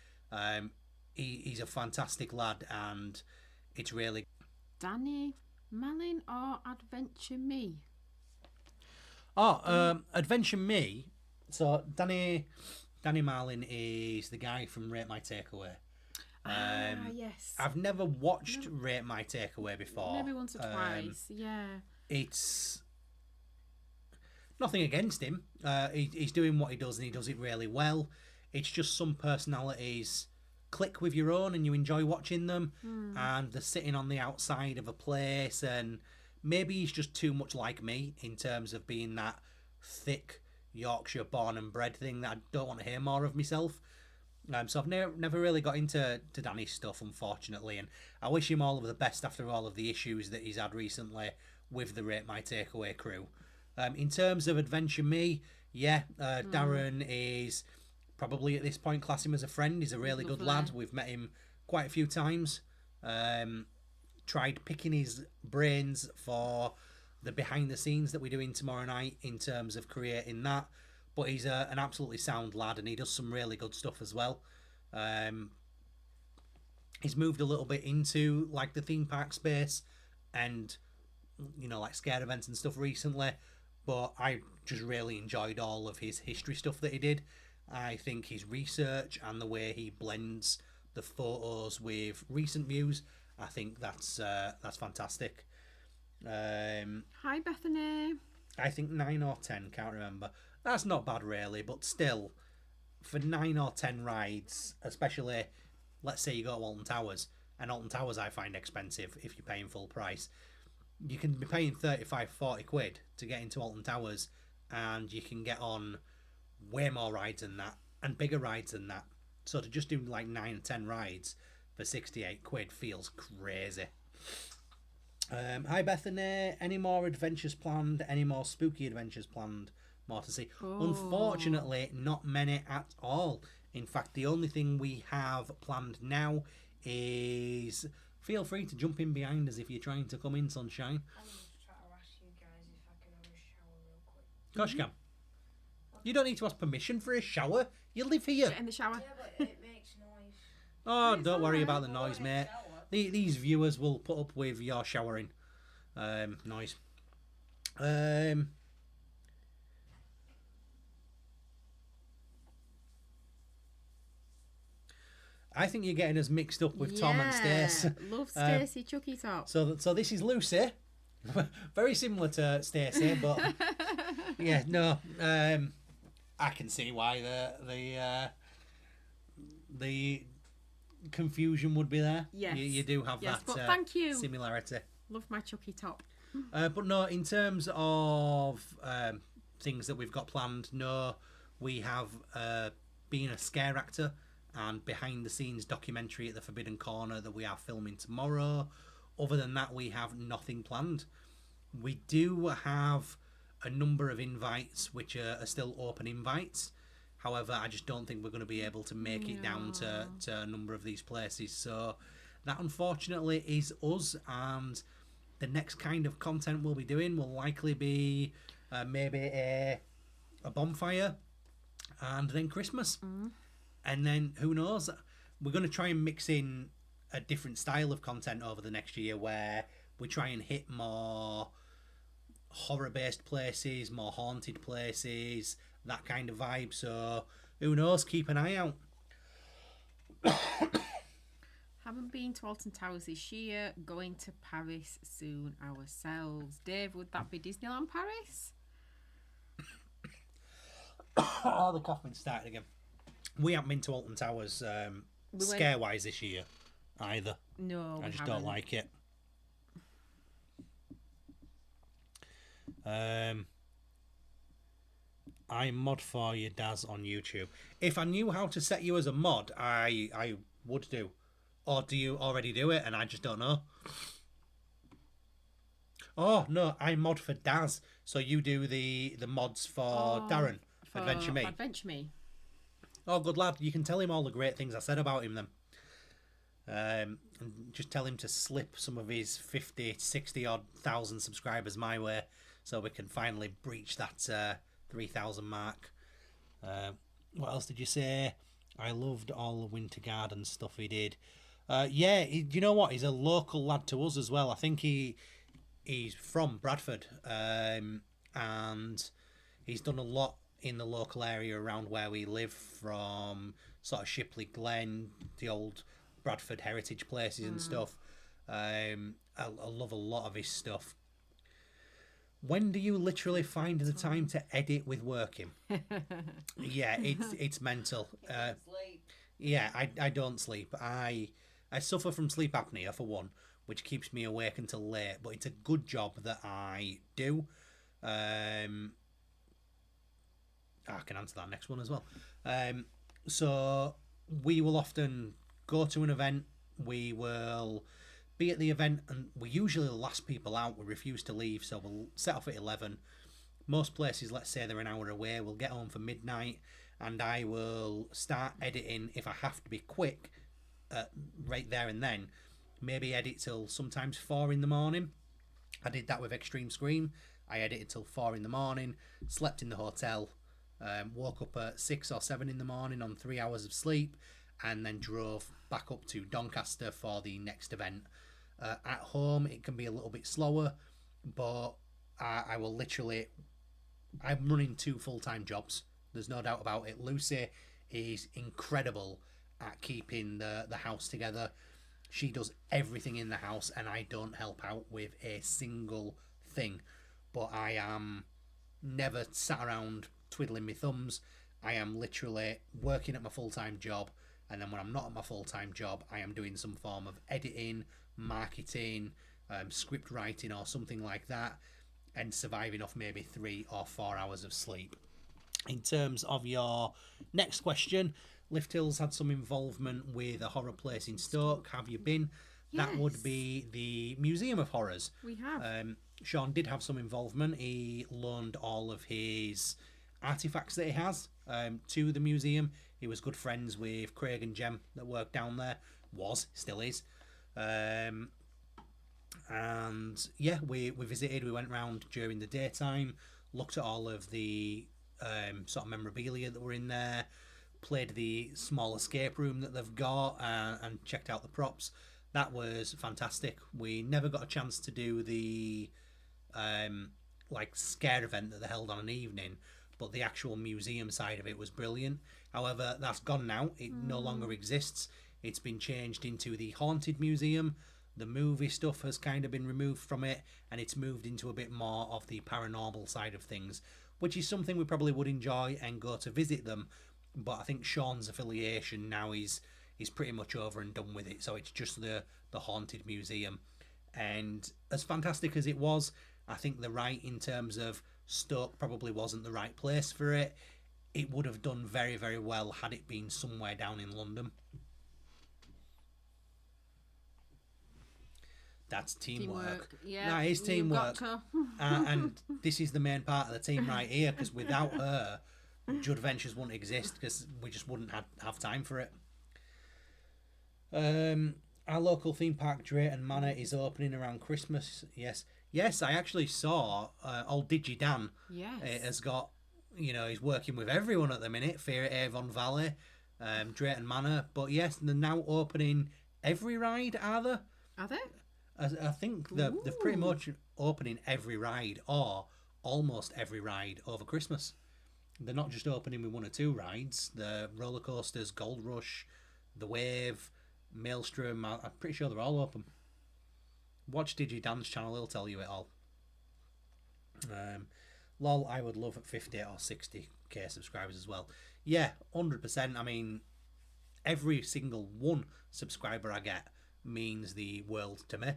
He's a fantastic lad, and it's really... Danny Malin or Adventure Me? Adventure Me. So Danny Marlin is the guy from Rate My Takeaway. Yes. I've never watched Rate My Takeaway before. Maybe once or twice, yeah. It's nothing against him. He's doing what he does and he does it really well. It's just some personalities click with your own and you enjoy watching them, and they're sitting on the outside of a place, and maybe he's just too much like me in terms of being that thick Yorkshire born and bred thing that I don't want to hear more of myself. So I've never really got into Danny's stuff, unfortunately, and I wish him all of the best after all of the issues that he's had recently with the Rate My Takeaway crew. In terms of Adventure Me, Darren is probably at this point class him as a friend. He's a really good lad. We've met him quite a few times. Tried picking his brains for the behind the scenes that we're doing tomorrow night in terms of creating that. But he's an absolutely sound lad, and he does some really good stuff as well. He's moved a little bit into the theme park space and scare events and stuff recently, but I just really enjoyed all of his history stuff that he did. I think his research and the way he blends the photos with recent views, I think that's fantastic. Hi Bethany. I think 9 or 10, can't remember. That's not bad really, but still, for 9 or 10 rides, especially, let's say you go to Alton Towers, and Alton Towers I find expensive if you're paying full price. You can be paying 35, 40 quid to get into Alton Towers and you can get on way more rides than that and bigger rides than that. So to just do like 9 or 10 rides for 68 quid feels crazy. Hi Bethany, any more adventures planned? Any more spooky adventures planned? More to see? Unfortunately, not many at all. In fact, the only thing we have planned now is, feel free to jump in behind us if you're trying to come in, Sunshine. I'm just trying to ask you guys if I can have a shower real quick. Of course you can. You don't need to ask permission for a shower. You live here. Get in the shower. Yeah, but it makes noise. Oh, It's don't worry alright. about the noise, mate. These viewers will put up with your showering noise. I think you're getting us mixed up with Tom and Stace. Love Stacey Chucky Top. So this is Lucy. Very similar to Stacey, but yeah, no. I can see why the confusion would be there. Yes. You do have Yes, that but thank you. similarity. Love my Chucky Top. But no, in terms of things that we've got planned, no, we have been a scare actor and behind the scenes documentary at the Forbidden Corner that we are filming tomorrow. Other than that, we have nothing planned. We do have a number of invites which are still open invites. However, I just don't think we're going to be able to make it down to a number of these places. So that unfortunately is us, and the next kind of content we'll be doing will likely be maybe a bonfire and then Christmas. And then who knows, we're going to try and mix in a different style of content over the next year where we try and hit more horror based places, more haunted places, that kind of vibe. So who knows, keep an eye out. Haven't been to Alton Towers this year. Going to Paris soon ourselves. Dave, would that be Disneyland Paris? Oh, the coughing started again. We haven't been to Alton Towers scare wise this year either. No, I just don't like it. I mod for you, Daz, on YouTube. If I knew how to set you as a mod, I would do. Or do you already do it and I just don't know? Oh, no, I mod for Daz. So you do the mods for Darren, for Adventure Me. Adventure Me. Oh, good lad. You can tell him all the great things I said about him then. And just tell him to slip some of his 50, 60 odd thousand subscribers my way so we can finally breach that 3,000 mark. What else did you say? I loved all the Winter Garden stuff he did. Yeah, you know what? He's a local lad to us as well. I think he's from Bradford, and he's done a lot in the local area around where we live, from sort of Shipley Glen, the old Bradford heritage places and stuff. I love a lot of his stuff. When do you literally find the time to edit with working? Yeah, it's mental. Sleep. Yeah, I don't sleep. I suffer from sleep apnea for one, which keeps me awake until late, but it's a good job that I do. I can answer that next one as well. So we will often go to an event. We will be at the event, and we're usually the last people out. We refuse to leave, so we'll set off at 11. Most places, let's say they're an hour away, we'll get home for midnight, and I will start editing if I have to be quick, right there and then. Maybe edit till sometimes 4 in the morning. I did that with Extreme Scream. I edited till 4 in the morning, slept in the hotel, woke up at 6 or 7 in the morning on 3 hours of sleep, and then drove back up to Doncaster for the next event. At home, it can be a little bit slower, but I will literally... I'm running 2 full-time jobs. There's no doubt about it. Lucy is incredible at keeping the house together. She does everything in the house, and I don't help out with a single thing. But I am never sat around twiddling my thumbs. I am literally working at my full-time job, and then when I'm not at my full-time job, I am doing some form of editing, marketing, script writing, or something like that. and surviving off maybe 3 or 4 hours of sleep. In terms of your next question, Lift Hills had some involvement with a horror place in Stoke. Have you been? That would Yes. be the Museum of Horrors. We have. Sean did have some involvement. He loaned all of his artifacts that he has to the museum. He was good friends with Craig and Jem that worked down there. Still is. And yeah, we visited. We went round during the daytime, looked at all of the sort of memorabilia that were in there, played the small escape room that they've got, and checked out the props. That was fantastic. We never got a chance to do the like scare event that they held on an evening, but the actual museum side of it was brilliant. However, that's gone now. It no longer exists. It's been changed into the Haunted Museum. The movie stuff has kind of been removed from it, and it's moved into a bit more of the paranormal side of things, which is something we probably would enjoy and go to visit them. But I think Sean's affiliation now is pretty much over and done with it, so it's just the Haunted Museum. And as fantastic as it was, I think they're right in terms of Stoke probably wasn't the right place for it. It would have done very, very well had it been somewhere down in London. That's teamwork. Yeah, That is you've teamwork. got to. And this is the main part of the team right here, because without her, Judventures wouldn't exist, because we just wouldn't have time for it. Our local theme park, Drayton Manor, is opening around Christmas. Yes, I actually saw old Digi Dan. Yes. Has got, he's working with everyone at the minute. Fear at Avon Valley, Drayton Manor. But yes, they're now opening every ride, are they? Are they? I think they're pretty much opening every ride, or almost every ride, over Christmas. They're not just opening with 1 or 2 rides. The roller coasters, Gold Rush, The Wave, Maelstrom, I'm pretty sure they're all open. Watch Digi Dan's channel, he'll tell you it all. Lol, I would love 50 or 60k subscribers as well. Yeah, 100%. I mean, every single one subscriber I get means the world to me.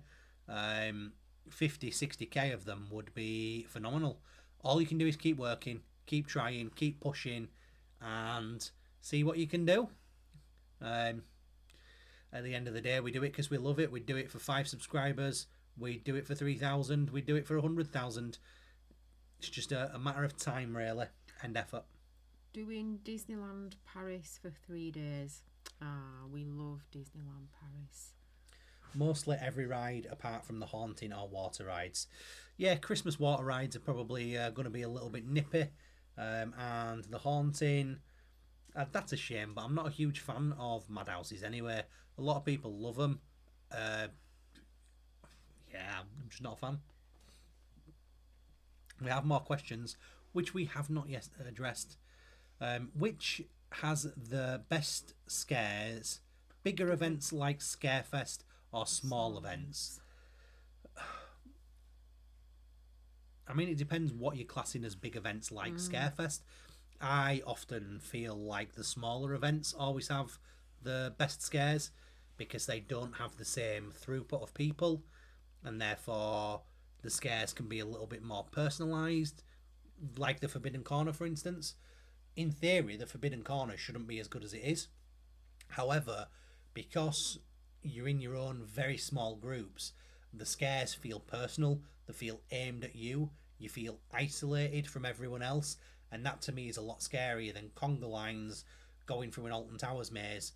50, 60k of them would be phenomenal. All you can do is keep working, keep trying, keep pushing, and see what you can do. At the end of the day, we do it because we love it. We'd do it for 5 subscribers. We'd do it for 3,000. We'd do it for 100,000. It's just a matter of time, really, and effort. Doing Disneyland Paris for 3 days. We love Disneyland Paris. Mostly every ride apart from the haunting or water rides. Yeah, Christmas water rides are probably going to be a little bit nippy. And the haunting, that's a shame, but I'm not a huge fan of madhouses anyway. A lot of people love them. Yeah, I'm just not a fan. We have more questions, which we have not yet addressed. Which has the best scares? Bigger events like Scarefest or small events? I mean, it depends what you're classing as big events like Scarefest. I often feel like the smaller events always have the best scares because they don't have the same throughput of people, and therefore the scares can be a little bit more personalised, like the Forbidden Corner, for instance. In theory, the Forbidden Corner shouldn't be as good as it is. However, because you're in your own very small groups, the scares feel personal, they feel aimed at you, you feel isolated from everyone else, and that to me is a lot scarier than conga lines going through an Alton Towers maze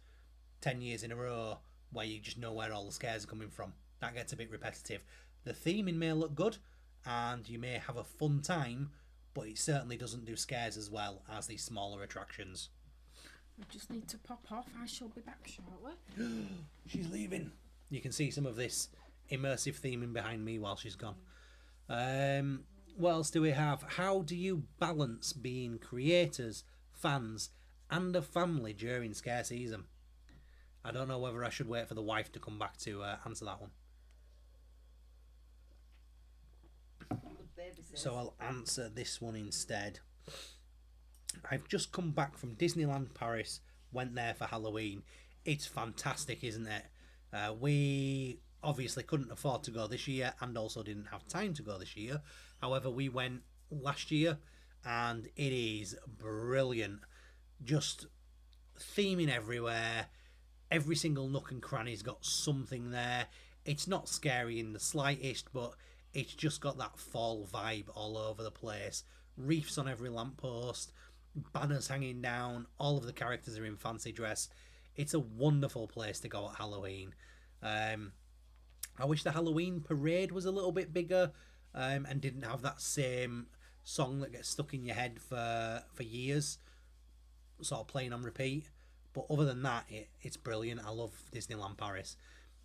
10 years in a row where you just know where all the scares are coming from. That gets a bit repetitive. The theming may look good and you may have a fun time, but it certainly doesn't do scares as well as these smaller attractions. I just need to pop off. I shall be back shortly. She's leaving. You can see some of this immersive theming behind me while she's gone. What else do we have? How do you balance being creators, fans, and a family during scare season? I don't know whether I should wait for the wife to come back to answer that one. So I'll answer this one instead. I've just come back from Disneyland Paris, went there for Halloween. It's fantastic, isn't it? We obviously couldn't afford to go this year and also didn't have time to go this year. However, we went last year and it is brilliant. Just theming everywhere. Every single nook and cranny's got something there. It's not scary in the slightest, but it's just got that fall vibe all over the place. Reefs on every lamppost, banners hanging down, all of the characters are in fancy dress. It's a wonderful place to go at Halloween. I wish the Halloween parade was a little bit bigger and didn't have that same song that gets stuck in your head for years, sort of playing on repeat. But other than that, it's brilliant. I love Disneyland Paris.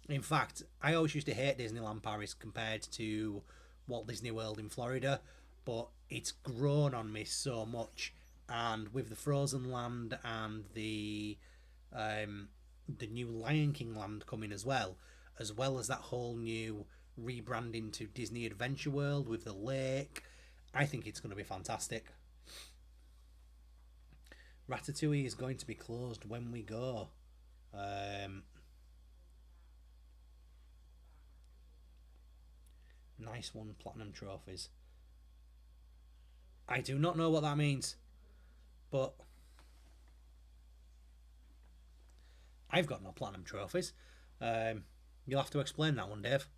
In fact, I always used to hate Disneyland Paris compared to Walt Disney World in Florida, but it's grown on me so much. And with the Frozen Land and the new Lion King Land coming as well as that whole new rebranding to Disney Adventure World with the lake, I think it's going to be fantastic. Ratatouille is going to be closed when we go. Nice one, platinum trophies. I do not know what that means, but I've got no platinum trophies. You'll have to explain that one, Dave.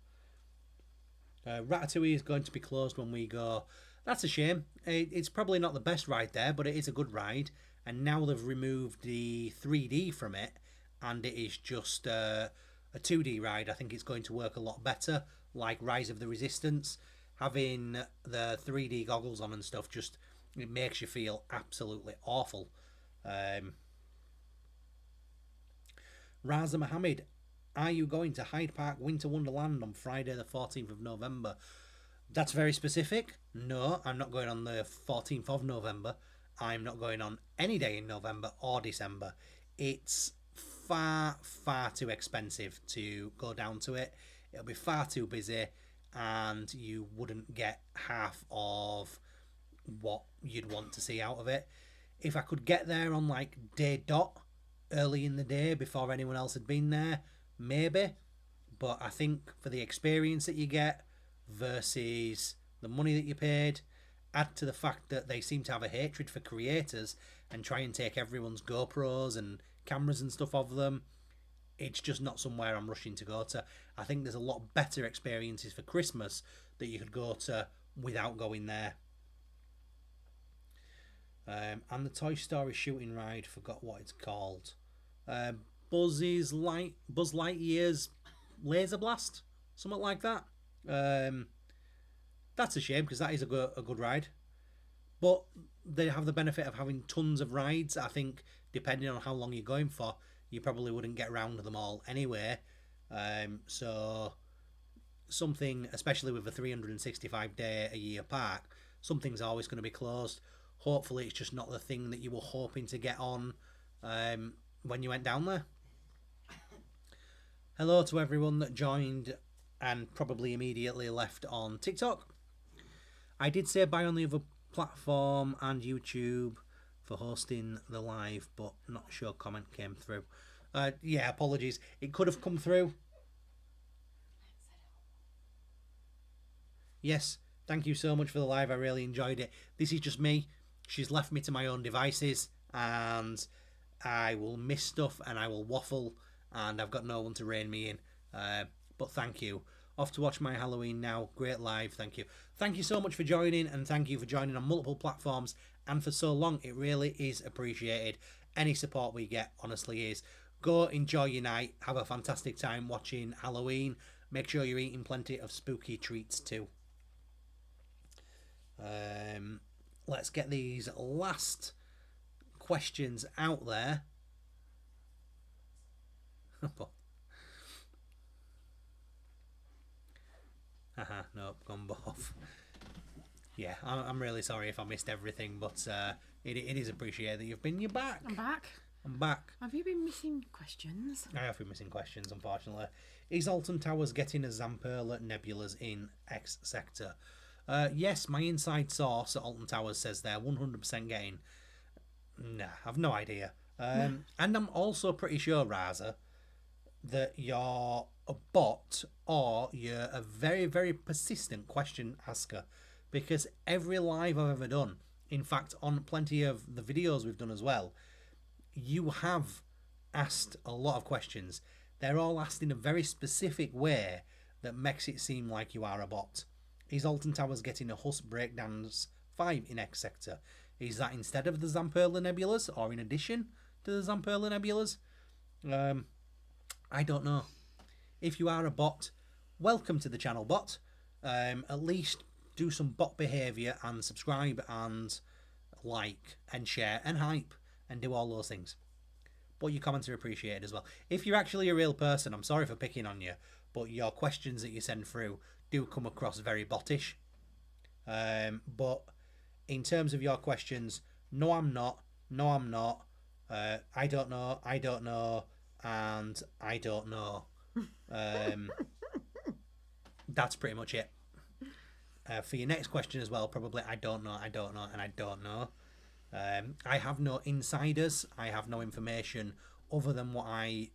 Ratatouille is going to be closed when we go. That's a shame. It's probably not the best ride there, but it is a good ride. And now they've removed the 3D from it, and it is just a 2D ride. I think it's going to work a lot better, like Rise of the Resistance. Having the 3D goggles on and stuff, just it makes you feel absolutely awful. Raza Mohammed, are you going to Hyde Park Winter Wonderland on Friday the 14th of November? That's very specific. No, I'm not going on the 14th of November. I'm not going on any day in November or December. It's far, far too expensive to go down to it. It'll be far too busy, and you wouldn't get half of what you'd want to see out of it. If I could get there on like day dot, early in the day before anyone else had been there, maybe. But I think for the experience that you get versus the money that you paid, add to the fact that they seem to have a hatred for creators and try and take everyone's GoPros and cameras and stuff off them, it's just not somewhere I'm rushing to go to. I think there's a lot better experiences for Christmas that you could go to without going there. And the Toy Story shooting ride, forgot what it's called. Buzz Lightyear's Laser Blast, something like that. That's a shame because that is a good ride. But they have the benefit of having tons of rides. I think depending on how long you're going for, you probably wouldn't get round to them all anyway. So something, especially with a 365-day-a-year park, something's always going to be closed. Hopefully it's just not the thing that you were hoping to get on when you went down there. Hello to everyone that joined and probably immediately left on TikTok. I did say bye on the other platform and YouTube for hosting the live, but not sure comment came through. Yeah, apologies. It could have come through. Yes, thank you so much for the live. I really enjoyed it. This is just me. She's left me to my own devices, and I will miss stuff and I will waffle, and I've got no one to rein me in. But thank you. Off to watch my Halloween now. Great live. Thank you. Thank you so much for joining, and thank you for joining on multiple platforms and for so long. It really is appreciated. Any support we get honestly is. Go enjoy your night. Have a fantastic time watching Halloween. Make sure you're eating plenty of spooky treats too. Let's get these last questions out there. Nope, gone both. Yeah, I'm really sorry if I missed everything, but it is appreciated that you're back. I'm back. Have you been missing questions? I have been missing questions, unfortunately. Is Alton Towers getting a Zamperla Nebulas in X Sector? Yes, my inside source at Alton Towers says they're 100% getting. Nah, I've no idea. And I'm also pretty sure, Raza, that your a bot or you're a very, very persistent question asker, because every live I've ever done, in fact, on plenty of the videos we've done as well, you have asked a lot of questions. They're all asked in a very specific way that makes it seem like you are a bot. Is Alton Towers getting a Huss Breakdowns 5 in X Sector? Is that instead of the Zamperla Nebulas or in addition to the Zamperla Nebulas? I don't know. If you are a bot, welcome to the channel, bot. At least do some bot behaviour and subscribe and like and share and hype and do all those things. But your comments are appreciated as well. If you're actually a real person, I'm sorry for picking on you, but your questions that you send through do come across very bottish. But in terms of your questions, no, I'm not. No, I'm not. I don't know. I don't know. And I don't know. That's pretty much it. For your next question as well, probably I don't know, I don't know, and I don't know. I have no insiders. I have no information other than what I,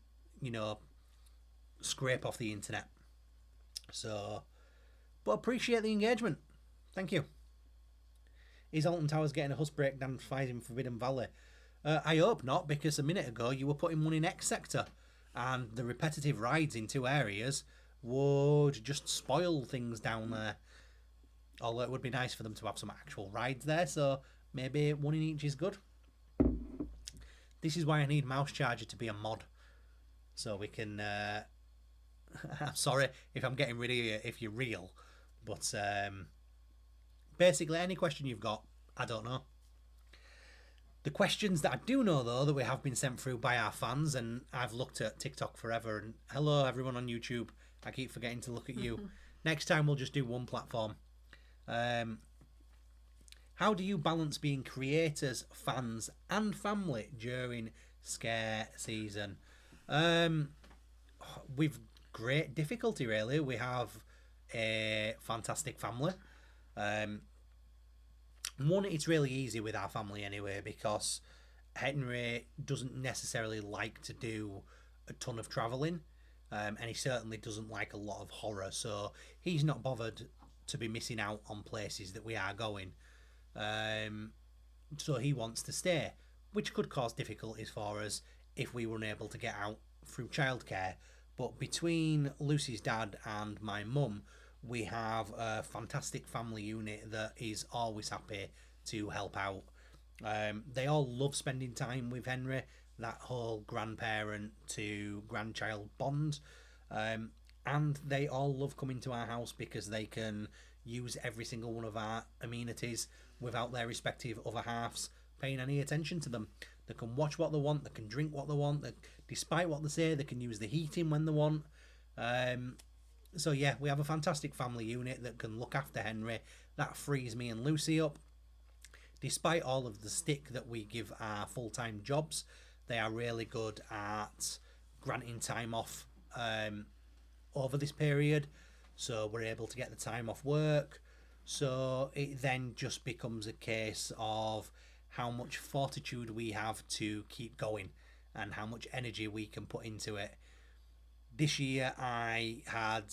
scrape off the internet. So, but appreciate the engagement. Thank you. Is Alton Towers getting a Huss Breakdown 5 in Forbidden Valley? I hope not, because a minute ago you were putting one in X Sector, and the repetitive rides in 2 areas would just spoil things down there. Although it would be nice for them to have some actual rides there, so maybe one in each is good. This is why I need Mouse Charger to be a mod, so we can... I'm sorry if I'm getting rid of you if you're real, but basically any question you've got, I don't know. The questions that I do know, though, that we have been sent through by our fans, and I've looked at TikTok forever, and hello everyone on YouTube, I keep forgetting to look at you. Next time we'll just do one platform. How do you balance being creators, fans and family during scare season? With great difficulty, really. We have a fantastic family. One, it's really easy with our family anyway, because Henry doesn't necessarily like to do a ton of travelling, and he certainly doesn't like a lot of horror, so he's not bothered to be missing out on places that we are going. So he wants to stay, which could cause difficulties for us if we were unable to get out through childcare. But between Lucy's dad and my mum, we have a fantastic family unit that is always happy to help out. They all love spending time with Henry, that whole grandparent to grandchild bond. And they all love coming to our house because they can use every single one of our amenities without their respective other halves paying any attention to them. They can watch what they want, they can drink what they want, despite what they say, they can use the heating when they want. So yeah, we have a fantastic family unit that can look after Henry. That frees me and Lucy up. Despite all of the stick that we give our full-time jobs, they are really good at granting time off over this period. So we're able to get the time off work. So it then just becomes a case of how much fortitude we have to keep going and how much energy we can put into it. This year I had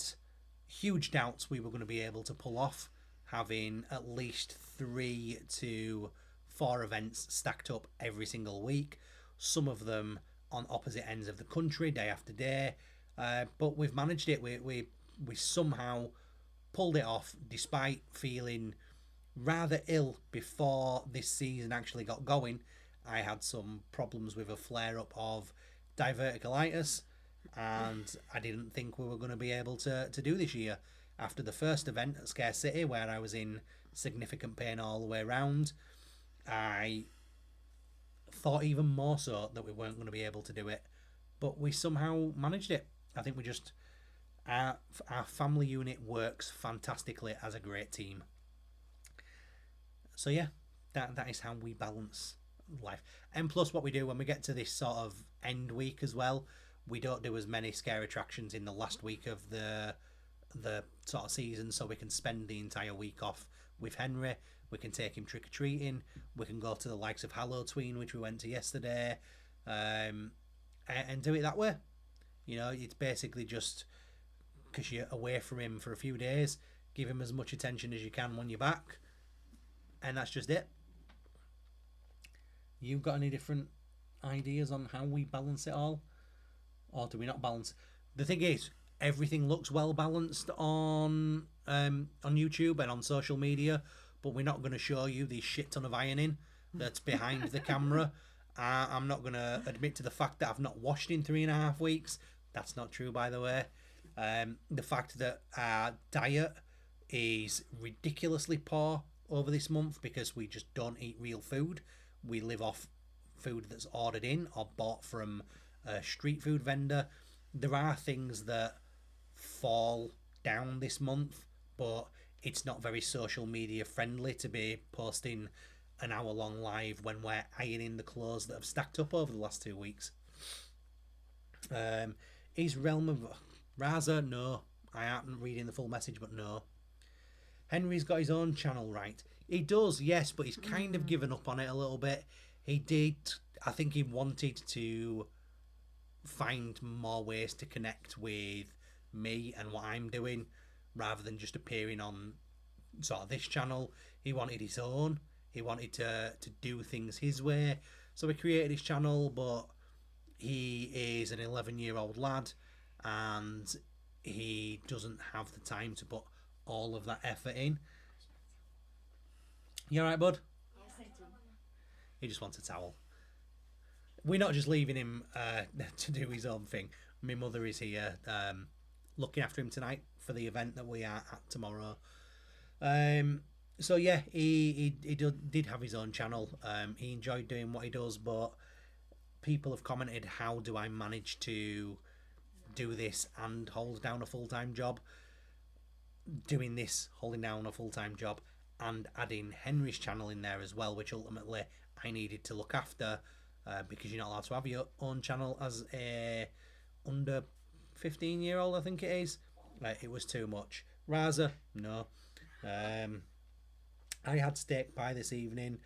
huge doubts we were going to be able to pull off having at least 3 to 4 events stacked up every single week, some of them on opposite ends of the country day after day, but we've managed it. We somehow pulled it off despite feeling rather ill before this season actually got going. I had some problems with a flare-up of diverticulitis, and I didn't think we were going to be able to do this year. After the first event at Scare City, where I was in significant pain all the way around, I thought even more so that we weren't going to be able to do it, but we somehow managed it. I think we just... Our family unit works fantastically as a great team. So yeah, that is how we balance life. And plus what we do when we get to this sort of end week as well, we don't do as many scare attractions in the last week of the sort of season, so we can spend the entire week off with Henry. We can take him trick-or-treating, we can go to the likes of Halloween, which we went to yesterday, and do it that way. You know, it's basically just because you're away from him for a few days. Give him as much attention as you can when you're back, and that's just it. You got any different ideas on how we balance it all, or do we not balance? The thing is, everything looks well balanced on YouTube and on social media, but we're not going to show you the shit ton of ironing that's behind the camera. I'm not going to admit to the fact that I've not washed in 3.5 weeks. That's not true, by the way. The fact that our diet is ridiculously poor over this month because we just don't eat real food. We live off food that's ordered in or bought from a street food vendor. There are things that fall down this month, but it's not very social media friendly to be posting an hour-long live when we're ironing the clothes that have stacked up over the last 2 weeks. Is Realm of Raza? No. I haven't reading the full message, but no. Henry's got his own channel, right? He does, yes, but he's kind of given up on it a little bit. He did, I think he wanted to find more ways to connect with me and what I'm doing rather than just appearing on sort of this channel. He wanted his own. He wanted to do things his way. So he created his channel, but he is an 11-year-old lad and he doesn't have the time to put all of that effort in. You alright, bud? Yes, I do. He just wants a towel. We're not just leaving him to do his own thing. My mother is here looking after him tonight for the event that we are at tomorrow. So yeah, he did have his own channel. He enjoyed doing what he does, but people have commented, how do I manage to do this and hold down a full-time job? Doing this, holding down a full-time job, and adding Henry's channel in there as well, which ultimately I needed to look after because you're not allowed to have your own channel as a under 15-year-old, I think it is. It was too much. Raza, no. I had steak pie this evening.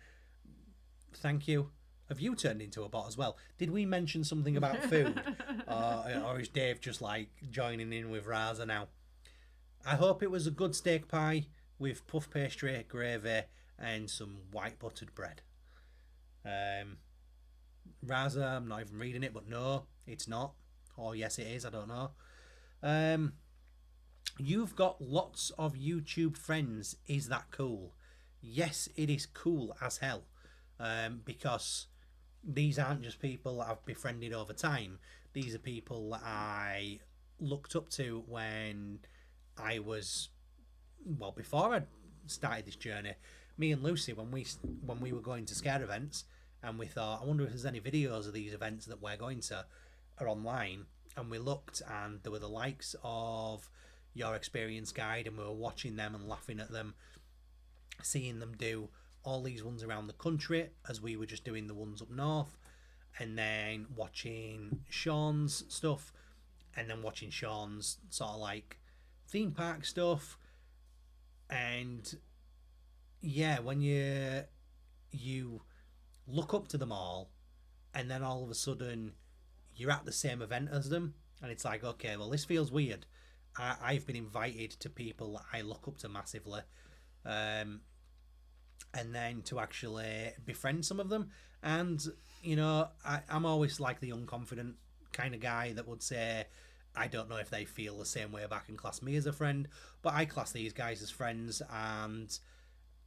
Thank you. Have you turned into a bot as well? Did we mention something about food? Or is Dave just like joining in with Raza now? I hope it was a good steak pie with puff pastry, gravy, and some white buttered bread. Raza, I'm not even reading it, but no, it's not. Or yes, it is, I don't know. You've got lots of YouTube friends. Is that cool? Yes, it is cool as hell. Because these aren't just people that I've befriended over time. These are people that I looked up to when I was, well, before I started this journey. Me and Lucy, when we were going to scare events, and we thought, I wonder if there's any videos of these events that we're going to are online, and we looked and there were the likes of Your Experience Guide, and we were watching them and laughing at them, seeing them do all these ones around the country as we were just doing the ones up north, and then watching Sean's stuff, and then watching Sean's sort of like theme park stuff. And yeah, when you look up to them all, and then all of a sudden you're at the same event as them, and it's like, okay, well, this feels weird. I've been invited to people that I look up to massively, and then to actually befriend some of them. And you know, I'm always like the unconfident kind of guy that would say, I don't know if they feel the same way back and class me as a friend, but I class these guys as friends. And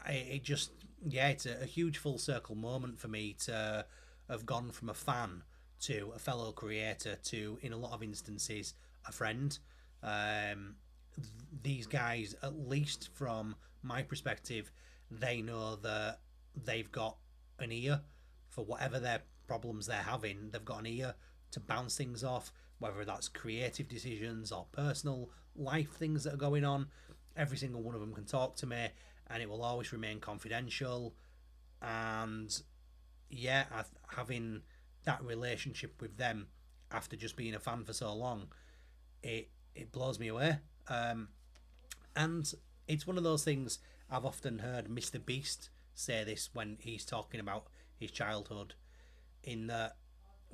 it just, yeah, it's a huge full circle moment for me to have gone from a fan to a fellow creator to, in a lot of instances, a friend. These guys, at least from my perspective, they know that they've got an ear for whatever their problems they're having. They've got an ear to bounce things off, whether that's creative decisions or personal life things that are going on. Every single one of them can talk to me, and it will always remain confidential. And yeah, having that relationship with them after just being a fan for so long, it blows me away. And it's one of those things, I've often heard Mr. Beast say this when he's talking about his childhood, in that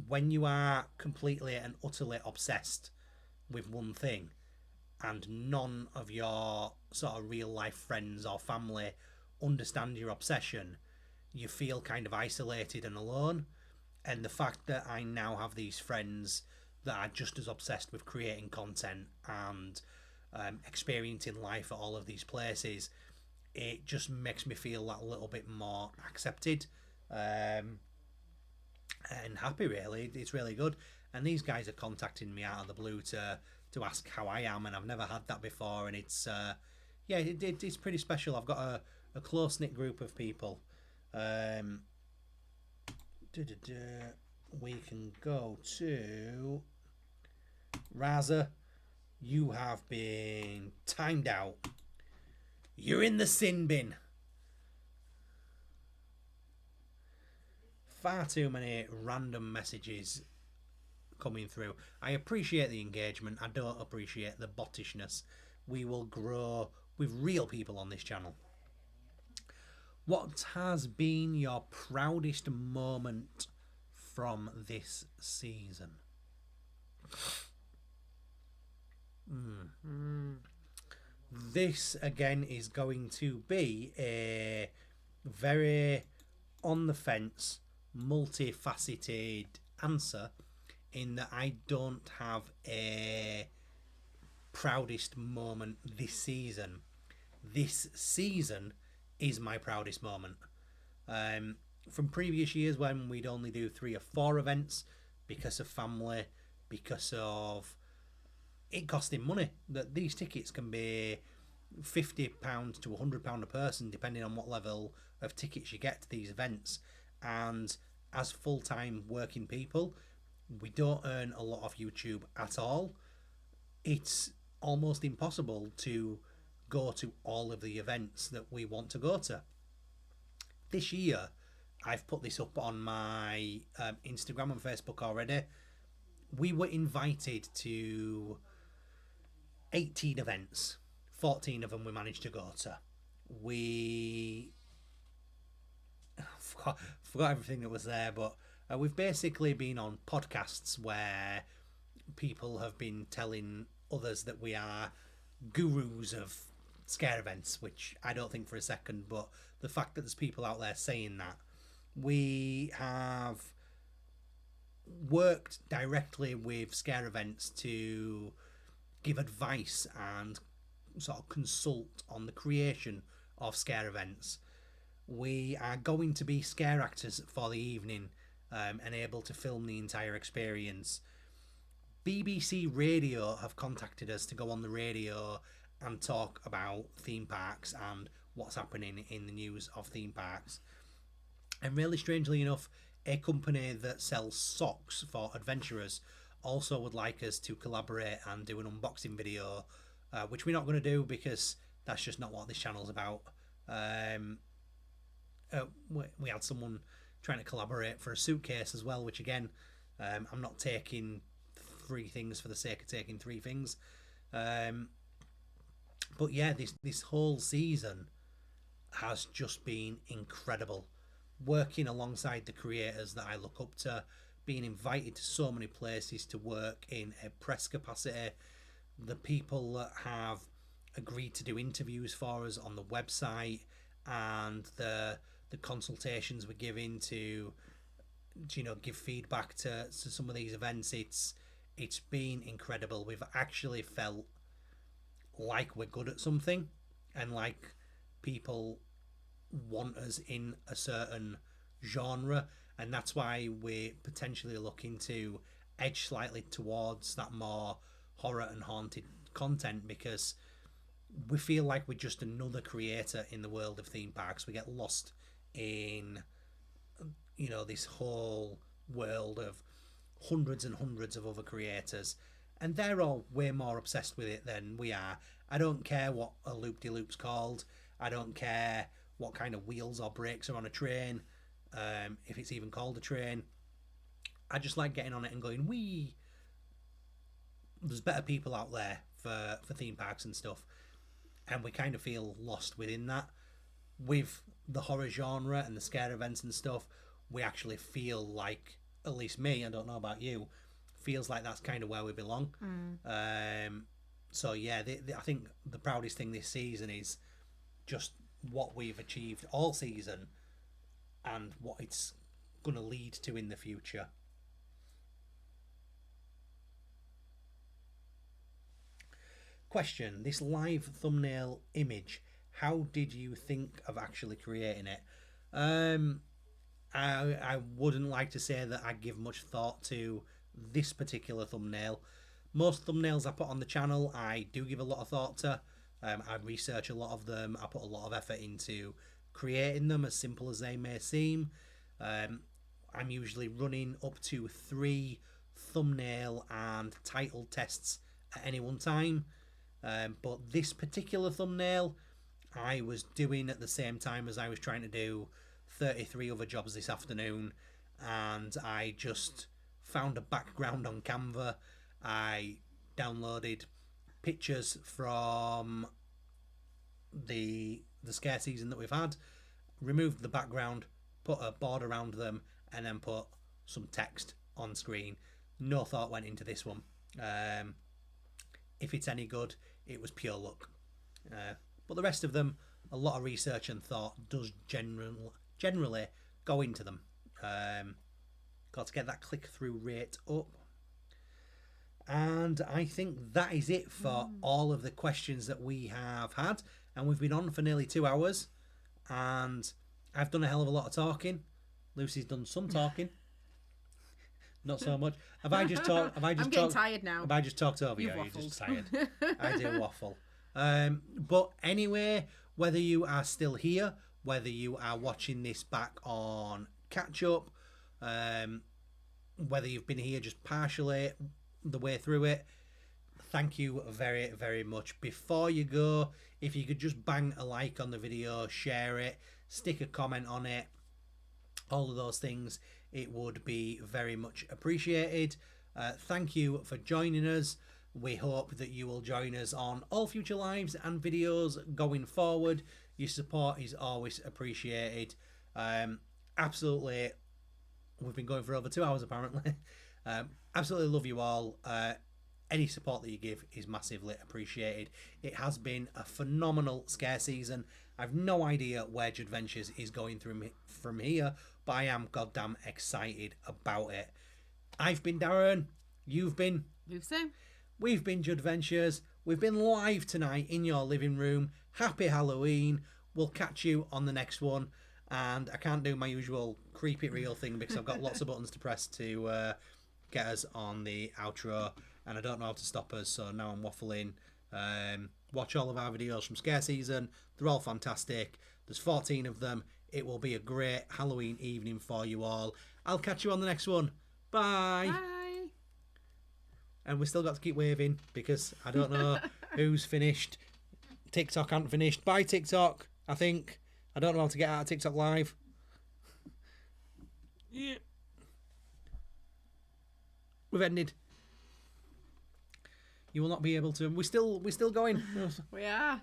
when you are completely and utterly obsessed with one thing, and none of your sort of real life friends or family understand your obsession, you feel kind of isolated and alone. And the fact that I now have these friends that are just as obsessed with creating content and experiencing life at all of these places, it just makes me feel that little bit more accepted and happy, really. It's really good. And these guys are contacting me out of the blue to ask how I am, and I've never had that before, and it's it's pretty special. I've got a close-knit group of people. We can go to Raza. You have been timed out. You're in the sin bin. Far too many random messages coming through. I appreciate the engagement. I don't appreciate the bottishness. We will grow with real people on this channel. What has been your proudest moment from this season? This again is going to be a very on the fence, multifaceted answer, in that I don't have a proudest moment this season. This season is my proudest moment. From previous years when we'd only do 3 or 4 events because of family, because of it costing money. That these tickets can be £50 to £100 a person depending on what level of tickets you get to these events. And as full-time working people, we don't earn a lot of YouTube at all. It's almost impossible to go to all of the events that we want to go to. This year, I've put this up on my Instagram and Facebook already. We were invited to 18 events. 14 of them we managed to go to. We forgot everything that was there, but we've basically been on podcasts where people have been telling others that we are gurus of scare events, which I don't think for a second, but the fact that there's people out there saying that. We have worked directly with scare events to give advice and sort of consult on the creation of scare events. We are going to be scare actors for the evening and able to film the entire experience. BBC Radio have contacted us to go on the radio and talk about theme parks and what's happening in the news of theme parks. And really strangely enough, a company that sells socks for adventurers also would like us to collaborate and do an unboxing video, which we're not going to do because that's just not what this channel's about. We had someone trying to collaborate for a suitcase as well, which again, I'm not taking 3 things for the sake of taking 3 things. But yeah, this whole season has just been incredible. Working alongside the creators that I look up to, being invited to so many places to work in a press capacity, the people that have agreed to do interviews for us on the website, and the consultations we're giving to give feedback to some of these events. It's been incredible. We've actually felt like we're good at something and like people want us in a certain genre, and that's why we're potentially looking to edge slightly towards that more horror and haunted content, because we feel like we're just another creator in the world of theme parks. We get lost in this whole world of hundreds and hundreds of other creators, and they're all way more obsessed with it than we are. I don't care what a loop-de-loop's called. I don't care what kind of wheels or brakes are on a train, if it's even called a train. I just like getting on it and going, wee. There's better people out there for theme parks and stuff, and we kind of feel lost within that. With the horror genre and the scare events and stuff, we actually feel like, at least me, I don't know about you, feels like that's kind of where we belong. So yeah, I think the proudest thing this season is just what we've achieved all season and what it's going to lead to in the future. Question: this live thumbnail image, how did you think of actually creating it? I wouldn't like to say that I give much thought to this particular thumbnail. Most thumbnails I put on the channel I do give a lot of thought to. I research a lot of them. I put a lot of effort into creating them, as simple as they may seem. I'm usually running up to 3 thumbnail and title tests at any one time. But this particular thumbnail I was doing at the same time as I was trying to do 33 other jobs this afternoon, and I just found a background on Canva. I downloaded pictures from the scare season that we've had, removed the background, put a board around them, and then put some text on screen. No thought went into this one. If it's any good, it was pure luck. But the rest of them, a lot of research and thought does generally go into them. Got to get that click-through rate up. And I think that is it for all of the questions that we have had. And we've been on for nearly 2 hours. And I've done a hell of a lot of talking. Lucy's done some talking. Not so much. Have I just talked? I'm getting tired now. Have I just talked over you? You're just tired. I do waffle. But anyway, whether you are still here, whether you are watching this back on catch up, whether you've been here just partially the way through it, thank you very, very much. Before you go, if you could just bang a like on the video, share it, stick a comment on it, all of those things, it would be very much appreciated. Thank you for joining us. We hope that you will join us on all future lives and videos going forward. Your support is always appreciated. Absolutely, we've been going for over 2 hours apparently. Absolutely love you all. Any support that you give is massively appreciated. It has been a phenomenal scare season. I've no idea where Judventures is going through from here, but I am goddamn excited about it. I've been Darren. You've been Lucy. We've been Judventures. We've been live tonight in your living room. Happy Halloween. We'll catch you on the next one. And I can't do my usual creep it real thing because I've got lots of buttons to press to get us on the outro, and I don't know how to stop us, so now I'm waffling. Watch all of our videos from scare season. They're all fantastic. There's 14 of them. It will be a great Halloween evening for you all. I'll catch you on the next one. Bye. Bye. And we still got to keep waving because I don't know who's finished. TikTok hasn't finished. Bye, TikTok, I think. I don't know how to get out of TikTok Live. Yeah. We've ended. You will not be able to. We're still going. We are.